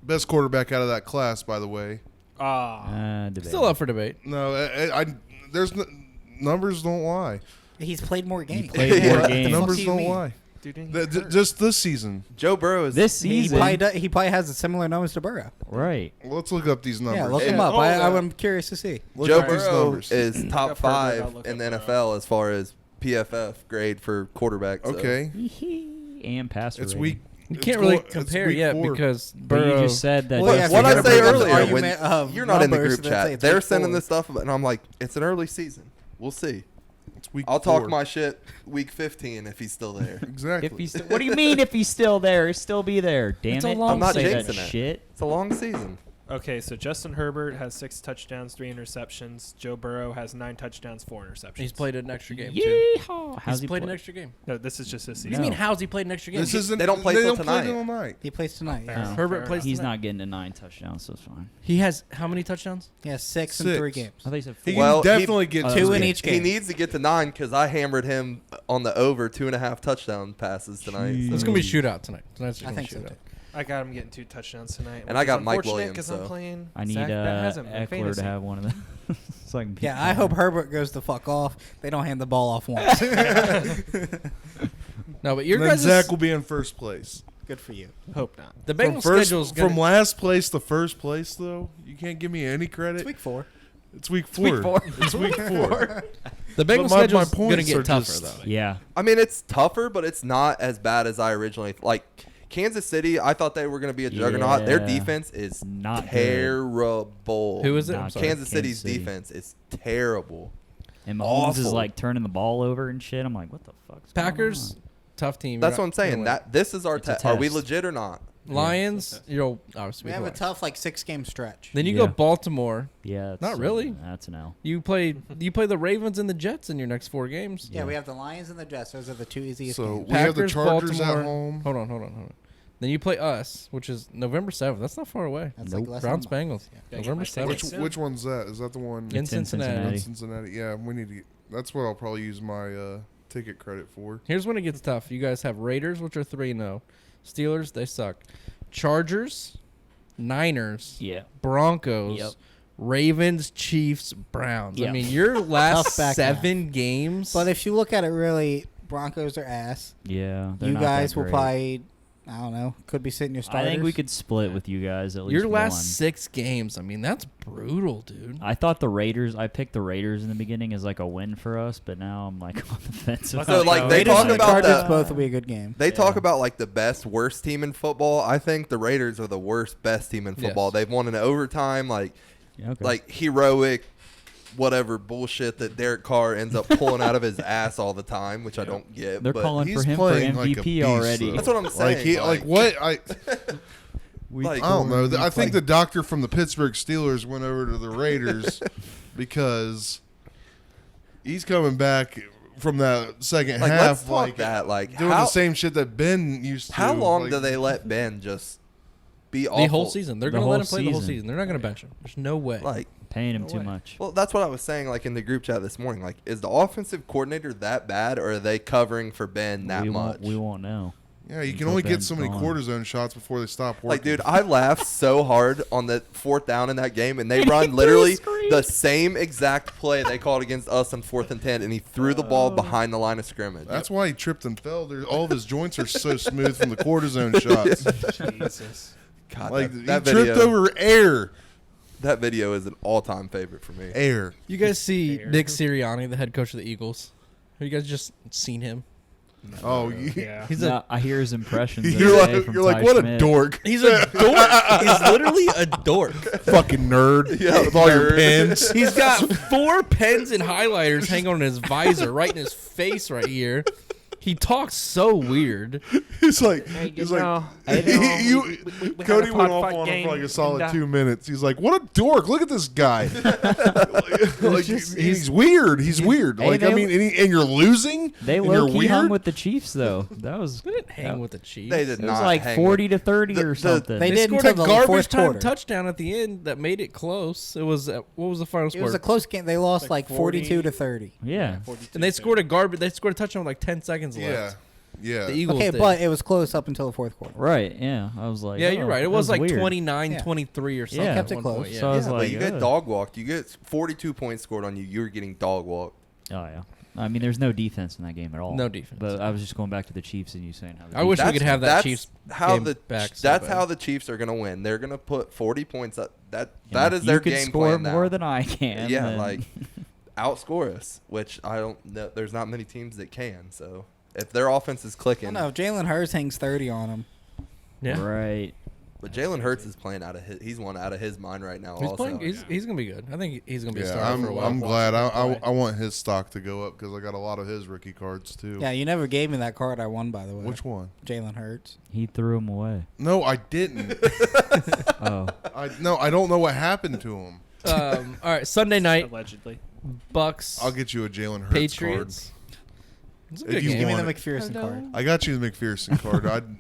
best quarterback out of that class, by the way. Debate. Still up for debate. No, there's numbers don't lie. He's played more games. played more What the games. fuck Numbers do you don't mean? lie. dude. Just this season. Joe Burrow is This He season, he probably has a similar numbers to Burrow. right? Let's look up these numbers. Yeah, look Yeah. him up. Oh, yeah. I'm curious to see. Look Joe up these Burrow numbers. is top I'll probably- I'll 5 look in the up NFL as far as PFF grade for quarterbacks. so- Okay, And pass it's rating. week. You it's can't really go- it's compare week yet 4. because But Burrow. you just said that. Well, yeah, Justin What I Herbert say was an earlier, when argument of you're not in the numbers, group so let's say chat, it's they're week sending 4. this stuff, and I'm like, it's an early season. We'll see. It's week I'll 4. talk my shit week 15 if he's still there. Exactly. If he's, what do you mean if he's still there? He'll still be there. Damn It's a it! long Don't I'm not say that jinxing it. shit. It's a long season. Okay, so Justin Herbert has 6 touchdowns, 3 interceptions. Joe Burrow has 9 touchdowns, 4 interceptions. He's played an extra game too. Yeehaw! He's How's he played an play? extra game. No, this is just his What season. do you No. mean? How's he played an extra game? This isn't. They don't play till tonight. all night. He plays tonight. Fair Yeah. enough. Herbert Fair plays. He's tonight. not getting to 9 touchdowns, so it's fine. He has how many touchdowns? He has 6 in 3 6. games. I thought you said He 4. Well, can definitely get Oh, 2 okay. in each He game. needs to get to 9 because I hammered him on the over 2.5 touchdown passes tonight. Jeez. so- It's gonna be a shootout tonight. Tonight's just I gonna think be a so, shootout. I got him getting 2 touchdowns tonight. And I got Mike Williams, because so- I'm playing. I need Zach Haslam in Eckler fantasy. to have one of them. So I can beat Yeah, I hope Herbert goes the fuck off. They don't hand the ball off once. No, but your And then guys' Zach will be in first place. Good for you. Hope not. the From Bengals first, schedule's from gonna. last place to first place, though, you can't give me any credit. It's week 4. It's week 4. It's week 4. The Bengals my schedule's gonna points are get tougher just- though. Yeah. I mean, it's tougher, but it's not as bad as I originally like. Kansas City, I thought they were going to be a juggernaut. Their Yeah. defense is Not good. terrible. Who is it? I'm Not sorry. Kansas City's City. defense is terrible. And Mahomes is Awful. like turning the ball over and shit. I'm like, what the fuck's going Packers, on? tough team. That's You're what I'm not gonna saying. win. That this is our It's a test. Are we test. legit or not? Lions, you'll obviously We be have a Lions. tough 6-game stretch. Then you Yeah. go Baltimore. Yeah. That's, Not really. That's an L. You play the Ravens and the Jets in your next 4 games. Yeah, we have the Lions and the Jets. Those are the 2 easiest So games. we have the Packers, Chargers Baltimore. at home. Hold on. Then you play us, which is November 7th. That's not far away. That's Nope. less Browns than a month. Bengals. Yeah. Yeah, November get my 7th. tickets. Which Soon. which one's that? Is that the one In It's in Cincinnati. in Cincinnati? Yeah, we need to. That's what I'll probably use my ticket credit for. Here's when it gets tough. You guys have Raiders, which are 3-0. Steelers, they suck. Chargers, Niners, Yeah. Broncos, Yep. Ravens, Chiefs, Browns. I Yep. mean, your last Tough back half. 7 games. But if you look at it really, Broncos are ass. Yeah. they're You not that guys will great. probably, I don't know, could be sitting your I starters. think we could split with you guys at least your last one. 6 games, I mean, that's brutal, dude. I thought the Raiders. I picked the Raiders in the beginning as like a win for us, but now I'm like on the fence. So, So like they Raiders talk and the about Chargers the, both will be a good game. they talk Yeah. about like the best worst team in football. I think the Raiders are the worst best team in football. Yes. They've won in overtime, Yeah, okay. like heroic whatever bullshit that Derek Carr ends up pulling out of his ass all the time, which I don't get. They're but calling he's for him for playing like a MVP beast, already. though. That's what I'm saying. What? Like, I don't know. I think the doctor from the Pittsburgh Steelers went over to the Raiders because he's coming back from that second like half, let's talk that. Like, doing the same shit that Ben used to. how long like, do they let Ben just be awful? The whole season. They're The going to let whole him play the whole season. season. They're not going to bench him. There's no way. Like, paying him No too way. much. well, that's what I was saying. Like in the group chat this morning. Like, is the offensive coordinator that bad, or are they covering for Ben that much? We won't know. Yeah, you can Until only get Ben's so many gone. cortisone shots before they stop working. Like, dude, I laughed so hard on the fourth down in that game, and they run literally the same exact play they called against us on 4th and 10, and he threw the ball behind the line of scrimmage. That's why he tripped and fell. All of his joints are so smooth from the cortisone shots. Jesus. God, Like that he tripped video, over air. That video is an all-time favorite for me. Air. You guys see Fair. Nick Sirianni, the head coach of the Eagles? Have you guys just seen him? Oh, Yeah. He's No, I hear his impressions. you're every day like, from you're like, Ty what a Schmidt. dork. He's a dork. He's literally a dork. Fucking nerd. Yeah, with all your nerd. pens. He's got 4 pens and highlighters hanging on his visor, right in his face, right here. He talks so weird. He's like, Hey, he's you like, know, we Cody had a went pot off fight on him game, for like a solid and, 2 minutes. He's like, what a dork. Look at this guy. like, just- he's weird. He's weird. Hey, Like, I they- mean, and you're losing? They and you're low key hung weird? with the Chiefs though. That was They didn't hang with the Chiefs. They did it was not like hang 40 to 30 The- or the- something. They They did scored a until the garbage fourth time quarter. touchdown at the end that made it close. It was what was the final It score? was a close game. They lost Like like 42 to 30. yeah. 42 and they scored a garbage. They scored a touchdown with like 10 seconds Yeah. left. Yeah. The Eagles Okay, did. but it was close up until the fourth quarter. Right. Yeah. I was like, yeah, oh, you're right. It that was like weird. 29-23 or something. Yeah. at Kept it one close. point, yeah. So I was but like, you get ugh. dog walked. You get 42 points scored on you. You're getting dog walked. Oh yeah. I mean, there's no defense in that game at all. No defense. But I was just going back to the Chiefs and you saying how. The I wish we defense- could have that That's Chiefs how game the back so that's bad. how the Chiefs are gonna win. They're gonna put 40 points up. That You know, that is if their you could game score plan more now. than I can. Yeah, then- like outscore us, which I don't know. There's not many teams that can. So if their offense is I clicking, don't know. If Jalen Hurts hangs 30 on him. Yeah. Right. but Jalen Hurts is playing out of his. He's one out of his mind right now. He's also, playing. He's gonna be good. I think he's gonna be a Yeah, starter for a while. I'm glad. I Watch him want his stock to go up because I got a lot of his rookie cards too. Yeah, you never gave me that card I won, by the way. Which one? Jalen Hurts. He threw him away. No, I didn't. Oh. I don't know what happened to him. All right, Sunday night, allegedly. Bucks. I'll get you a Jalen Hurts Patriots. It's a If good you game. Give me want the it. McPherson card. card. I got you the McPherson card.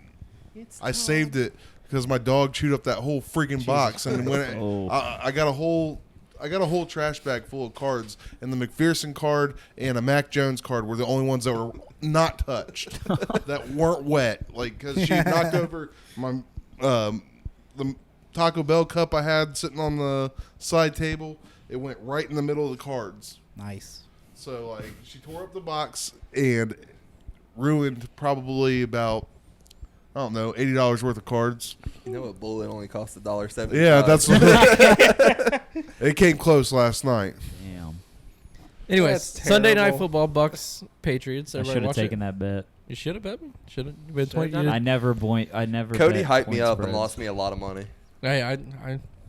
I saved it because my dog chewed up that whole freaking box, and when Oh. I got a whole trash bag full of cards, and the McPherson card and a Mac Jones card were the only ones that were not touched, that weren't wet. Like because she knocked over my the Taco Bell cup I had sitting on the side table. It went right in the middle of the cards. Nice. So like she tore up the box and ruined probably about I don't know $80 worth of cards. you know, a bullet only costs $1.70. Yeah, that's it came close last night. Damn. Anyways, That's Sunday night terrible. football, Bucks, Patriots. I Everybody should have watch taken it. that bet. You should have bet me. Should have been Should've 20. done it. I never bet Cody hyped me point up and spreads. lost me a lot of money. Hey,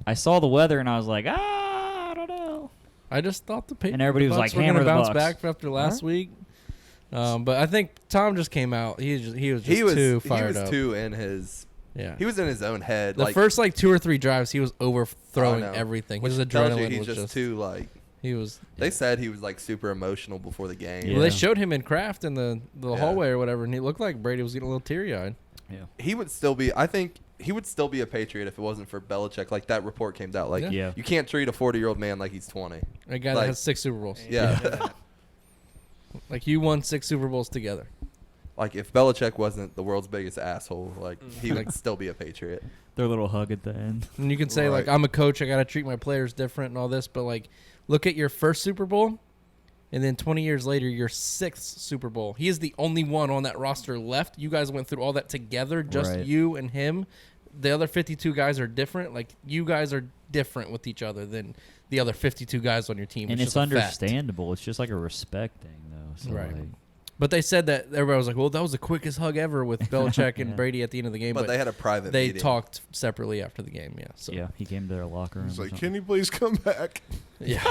I saw the weather and I was like, I don't know. I just thought the Patriots And everybody was like, were hammer gonna the bounce Bucks. back after last week. But I think Tom just came out. He was just He was too fired up. too in his. Yeah. He was in his own head. The like, first 2 or 3 drives, he was overthrowing I know. everything. which His tells you adrenaline he's was just too like. He was. They said he was like super emotional before the game. Yeah. Well, they showed him in Kraft in the Yeah. hallway or whatever, and he looked like Brady was getting a little teary eyed. Yeah. He would still be. I think he would still be a Patriot if it wasn't for Belichick. Like that report came out. Like Yeah. you can't treat a 40-year-old man like he's 20. A guy that Like- has 6 Super Bowls. Yeah. Like you won 6 Super Bowls together. Like if Belichick wasn't the world's biggest asshole, like he would Like- still be a Patriot. Their little hug at the end. And you can say like Right. I'm a coach, I got to treat my players different and all this, but like look at your first Super Bowl, and then 20 years later your 6th Super Bowl. He is the only one on that roster left. You guys went through all that together, just Right. you and him. The other 52 guys are different. Like you guys are different with each other than the other 52 guys on your team. And which it's is a fact. understandable. It's just like a respect thing, though. So Right. like, But they said that everybody was like, "Well, that was the quickest hug ever with Belichick and Yeah. Brady at the end of the game." But they had a private they meeting. talked separately after the game. Yeah. So yeah, he came to their locker room. He's or like, something. "Can you please come back?" yeah.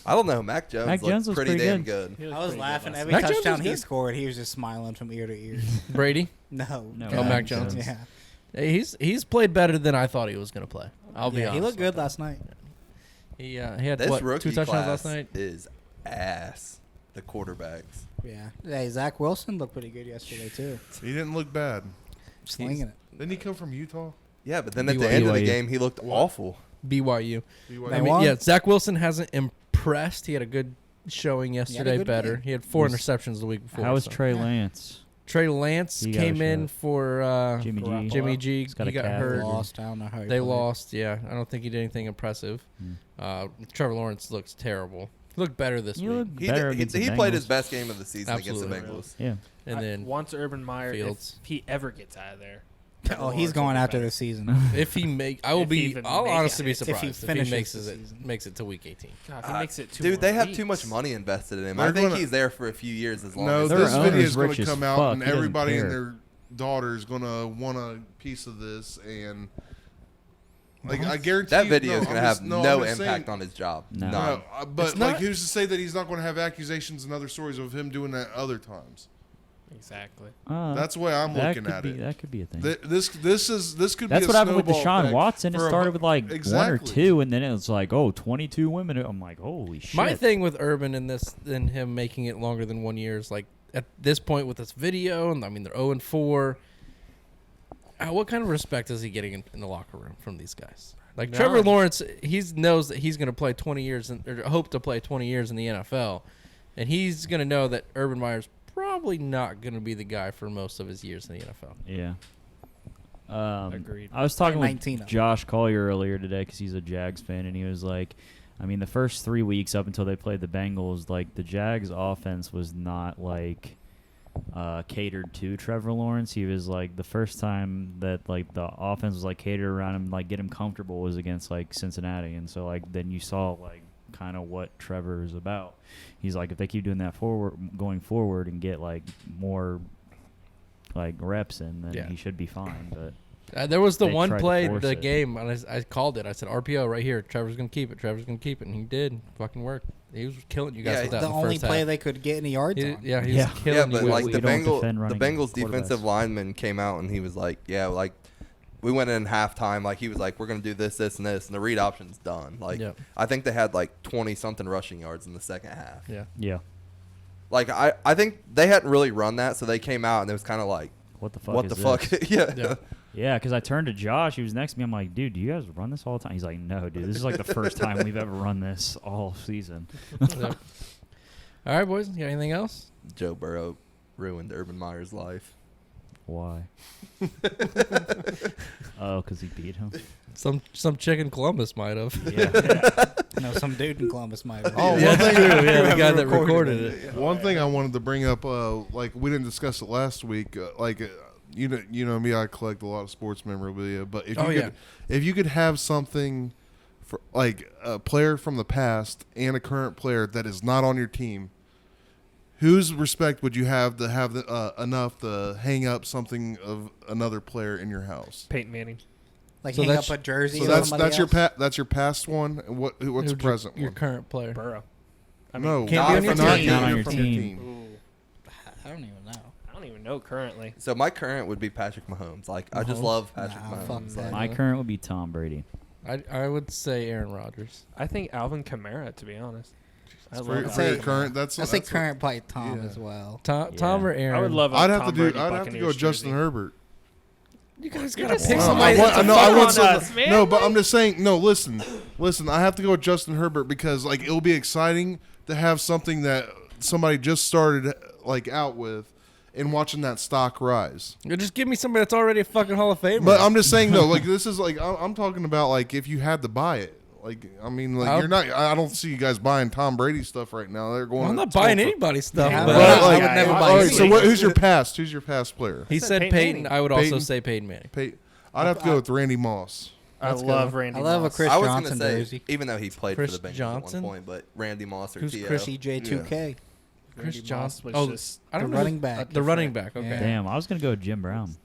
I don't know. Mac Jones Mac looked Jones was pretty pretty damn good. good. I was laughing every Mac Jones touchdown was he good. scored. He was just smiling from ear to ear. Brady. No. No, Oh, Mac Jones. Yeah. Hey, he's played better than I thought he was going to play. I'll be Yeah, honest. he looked with good that. last night. He had This what, rookie 2 touchdowns class last night. is ass. The quarterbacks. Yeah. Hey, Zach Wilson looked pretty good yesterday too. He didn't look bad. Slinging it. Didn't he come from Utah? Yeah, but then at the end of the BYU. game, he looked awful. BYU. BYU? They I mean, won? yeah, Zach Wilson hasn't impressed. He had a good showing He had a yesterday. good Better. game. He had 4 Was- interceptions the week before. How was so. Trey Lance? Trey Lance He got a came in shot. for Jimmy G. Garoppolo. Jimmy G. He's got He a got calf hurt. injury. Lost. I don't know how he They played. lost. Yeah, I don't think he did anything impressive. Trevor Lawrence looks terrible. He looked better this You week. look He, better he, against the he played his Bengals. best game of the season Absolutely. against the Bengals. Yeah. And then once Urban Meyer, Fields. if he ever gets out of there. Oh, he's going after this season. if he make, I will If he be. even I'll makes honestly be it. If he surprised if he finishes makes the it season. makes it to week 18. God, if he makes it 2 Dude, more they have weeks. too much money invested in him. They're I think gonna- he's there for a few years as long No, as Their this owner's video is going rich to as come out, fuck. and He doesn't everybody and care. their daughter is going to want a piece of this. And like, I guarantee that you, video is no, going to I'm have just- no I'm just impact saying- on his job. No. None. No, but It's like, not- who's to say that he's not going to have accusations and other stories of him doing that other times? Exactly. That's the way I'm that looking could at be, it. That could be a thing. This could That's be what a happened with snowball Deshaun effect Watson. It for a started bu- with like 1 or Exactly. 2, and then it was like, 22 women. I'm like, holy shit. My thing with Urban and him making it longer than 1 year is like at this point with this video, and I mean they're 0-4. What kind of respect is he getting in the locker room from these guys? Like None. Trevor Lawrence, he knows that he's going to play 20 years or hope to play 20 years in the NFL, and he's going to know that Urban Meyer's probably not going to be the guy for most of his years in the NFL. Yeah. Agreed. I was talking 19 of with them. Josh Collier earlier today because he's a Jags fan, and he was like, I mean, the first 3 weeks up until they played the Bengals, like the Jags offense was not like catered to Trevor Lawrence. He was like the first time that like the offense was like catered around him, like get him comfortable was against like Cincinnati, and so like then you saw like kind of what Trevor is about. He's like, if they keep doing that going forward and get like more like reps in, then Yeah. he should be fine. But There was the They one tried to play in force the it. game, and I called it. I said, RPO right here. Trevor's going to keep it. Trevor's going to keep it. And he did. Fucking worked. He was killing you guys Yeah, with that The in the only first play half. they could get any yards on. Yeah, he was Yeah. killing Yeah, you but with like we the don't defend the running Bengals quarterbacks. defensive lineman came out and he was like, yeah, like we went in halftime, like he was like, we're gonna do this, this, and this, and the read option's done. Like Yep. I think they had like 20 something rushing yards in the second half. Yeah. yeah, Like I think they hadn't really run that, so they came out and it was kind of like, what the fuck? what is the this? fuck? Yeah. Yeah. Yeah, because I turned to Josh. He was next to me. I'm like, dude, do you guys run this all the time? He's like, no, dude. This is like the first time we've ever run this all season. Yep. All right, boys. You got anything else? Joe Burrow ruined Urban Meyer's life. Why? Oh, because he beat him. Some chick in Columbus might have. Yeah. No, some dude in Columbus might have. Oh, Yeah, one thing, yeah, the guy that recorded it. one thing I wanted to bring up, like we didn't discuss it last week. You know me, I collect a lot of sports memorabilia. But if you could have something for like a player from the past and a current player that is not on your team, whose respect would you have enough to hang up something of another player in your house? Peyton Manning. Like So hang up that's- a jersey. So of that's somebody your else? that's your past one. And what's the Who's present your one? current player. Burrow. I mean, No, Can't be on your not team. Not on you're your from team. Ooh, I don't even know. I don't even know currently. So my current would be Patrick Mahomes. Like I just Mahomes? love Patrick Nah, fuck Mahomes. that. Like, My current would be Tom Brady. I would say Aaron Rodgers. I think Alvin Kamara, to be honest. I For, love for say- your current, that's I say that's current probably Tom yeah. as well. Tom Yeah. or Aaron? I would love. A I'd have Tom to do. Brady I'd have to Buccaneers go Justin jersey. Herbert. You guys You're gotta just pick saying somebody. somebody that's that's a a I fuck want on some. us, man. No, but I'm just saying. No, listen. I have to go with Justin Herbert because like it'll be exciting to have something that somebody just started like out with, and watching that stock rise. Just give me somebody that's already a fucking Hall of Famer. But I'm just saying though, like this is like I'm talking about like if you had to buy it. Like I mean, like you're not. I don't see you guys buying Tom Brady stuff right now. They're going. Well, I'm not to buying for- anybody's stuff. Yeah, but but, But, like, I would never buy all right, anything. so who's your past? Who's your past player? he said said Peyton Peyton. Manning. I would also Peyton? say Peyton Manning. I'd have to go with Randy Moss. I That's love good. Randy. I love a Moss. Chris I was Johnson gonna say, jersey. even though he played Chris for the Bengals Johnson? at one point, but Randy Moss or Who's T.O. Chris EJ2K. Chris Randy Johnson. Moss was Oh, just I don't The know. running back. The running back. Okay. Yeah. Damn, I was gonna go with Jim Brown.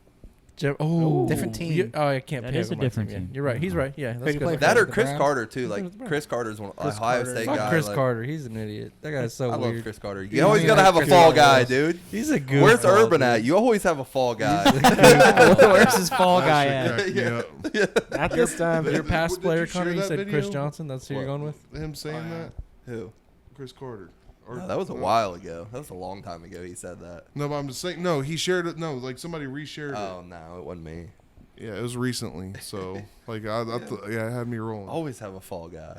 Oh, Different team. I can't. That pay is a with my different Yeah. team. You're right. He's right. Yeah, Who'd that's you good. play for? That or The Chris Browns? Carter too. The Like Browns. Chris Carter's one Chris Ohio Carter. State Fuck guy. Chris like, Carter. He's an idiot. That guy's so I love weird. Chris Carter. Yeah, You always yeah, gotta have a Chris fall Carter guy, is. dude. He's a good. Where's ball, Urban dude. at? You always have a fall guy. Where's his fall guy That at? shit cracked me up. At this time, Your Did past you player, share Connor, you that said Chris video? Johnson. That's who you're What? going with? Him saying that? Who? Chris Carter. Or, No, that was a while ago. That was a long time ago. He said that. No, but I'm just saying. No, he shared it. No, like somebody reshared Oh no, it wasn't me. it. Yeah, it was recently. So, like, it had me rolling. Always have a fall guy.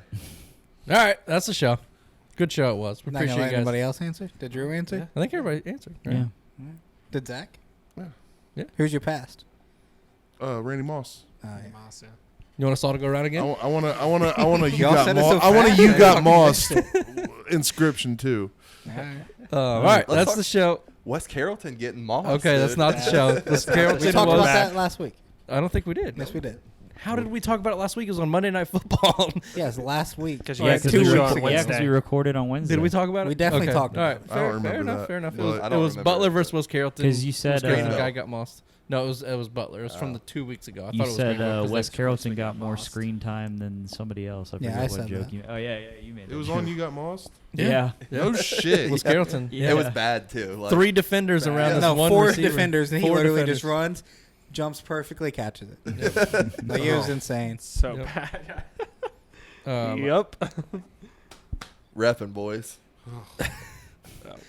All right, that's the show. Good show it was. We Not gonna appreciate let you guys. anybody else answer? Did Drew answer? I think everybody answered. right? Yeah. Did Zach? Yeah. Yeah. Who's your past? Randy Moss. Yeah. Moss, yeah. You want us all to go around I again? want to. You Y'all got said it Moss. so I want fast. a you got Moss inscription too. All right, Let's that's talk- the show. West Carrollton getting mossed. Okay, that's dude. not the show. This We Carrollton talked about was. that last week. I don't think we did. Yes, we did. How did we talk about it last week? It was on Monday Night Football. Yes, last week. 'Cause you Yeah, guys 'cause did we the were- show on yeah, 'cause Wednesday. we recorded on Wednesday. Did we talk about it? We definitely Okay. talked All about right, it. I don't fair remember enough. that, Fair enough. It but- was, I it don't was remember Butler it, versus but- West Carrollton. Because you said Greenville uh, guy got mossed. No, it was Butler. It was from the 2 weeks ago. I you thought it was said Greenville 'cause West they- Carrollton got more mossed. screen time than somebody else. I Yeah, forget I what said joke that. you. Oh yeah, you made It was on You Got Moss. Yeah. No shit. It was Carrollton. Yeah. It was bad too. Like, 3 defenders around this No, one 4 receiver. defenders, and he 4 literally defenders. just runs, jumps perfectly, catches it. Like, it was insane. So Yep. bad. Yep. repping boys. Oh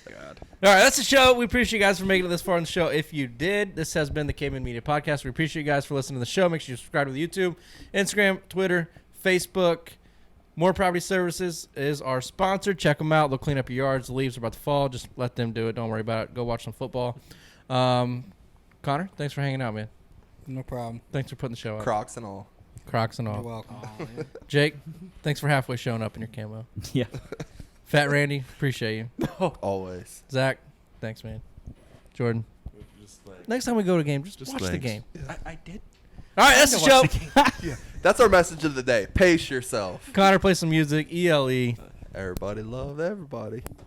God. All right, that's the show. We appreciate you guys for making it this far in the show. If you did, this has been the Cavemen Media Podcast. We appreciate you guys for listening to the show. Make sure you subscribe to the YouTube, Instagram, Twitter, Facebook. More Property Services is our sponsor. Check them out. They'll clean up your yards. The leaves are about to fall. Just let them do it. Don't worry about it. Go watch some football. Connor, thanks for hanging out, man. No problem. Thanks for putting the show out. Crocs and all. Crocs and You're all. welcome. Jake, thanks for halfway showing up in your camo. Yeah. Fat Randy, appreciate you. Always. Zach, thanks, man. Jordan, next time we go to a game, just watch the thanks. game. I did. All right, that's the show. That's our message of the day. Pace yourself. Connor, play some music. ELE. Everybody love everybody.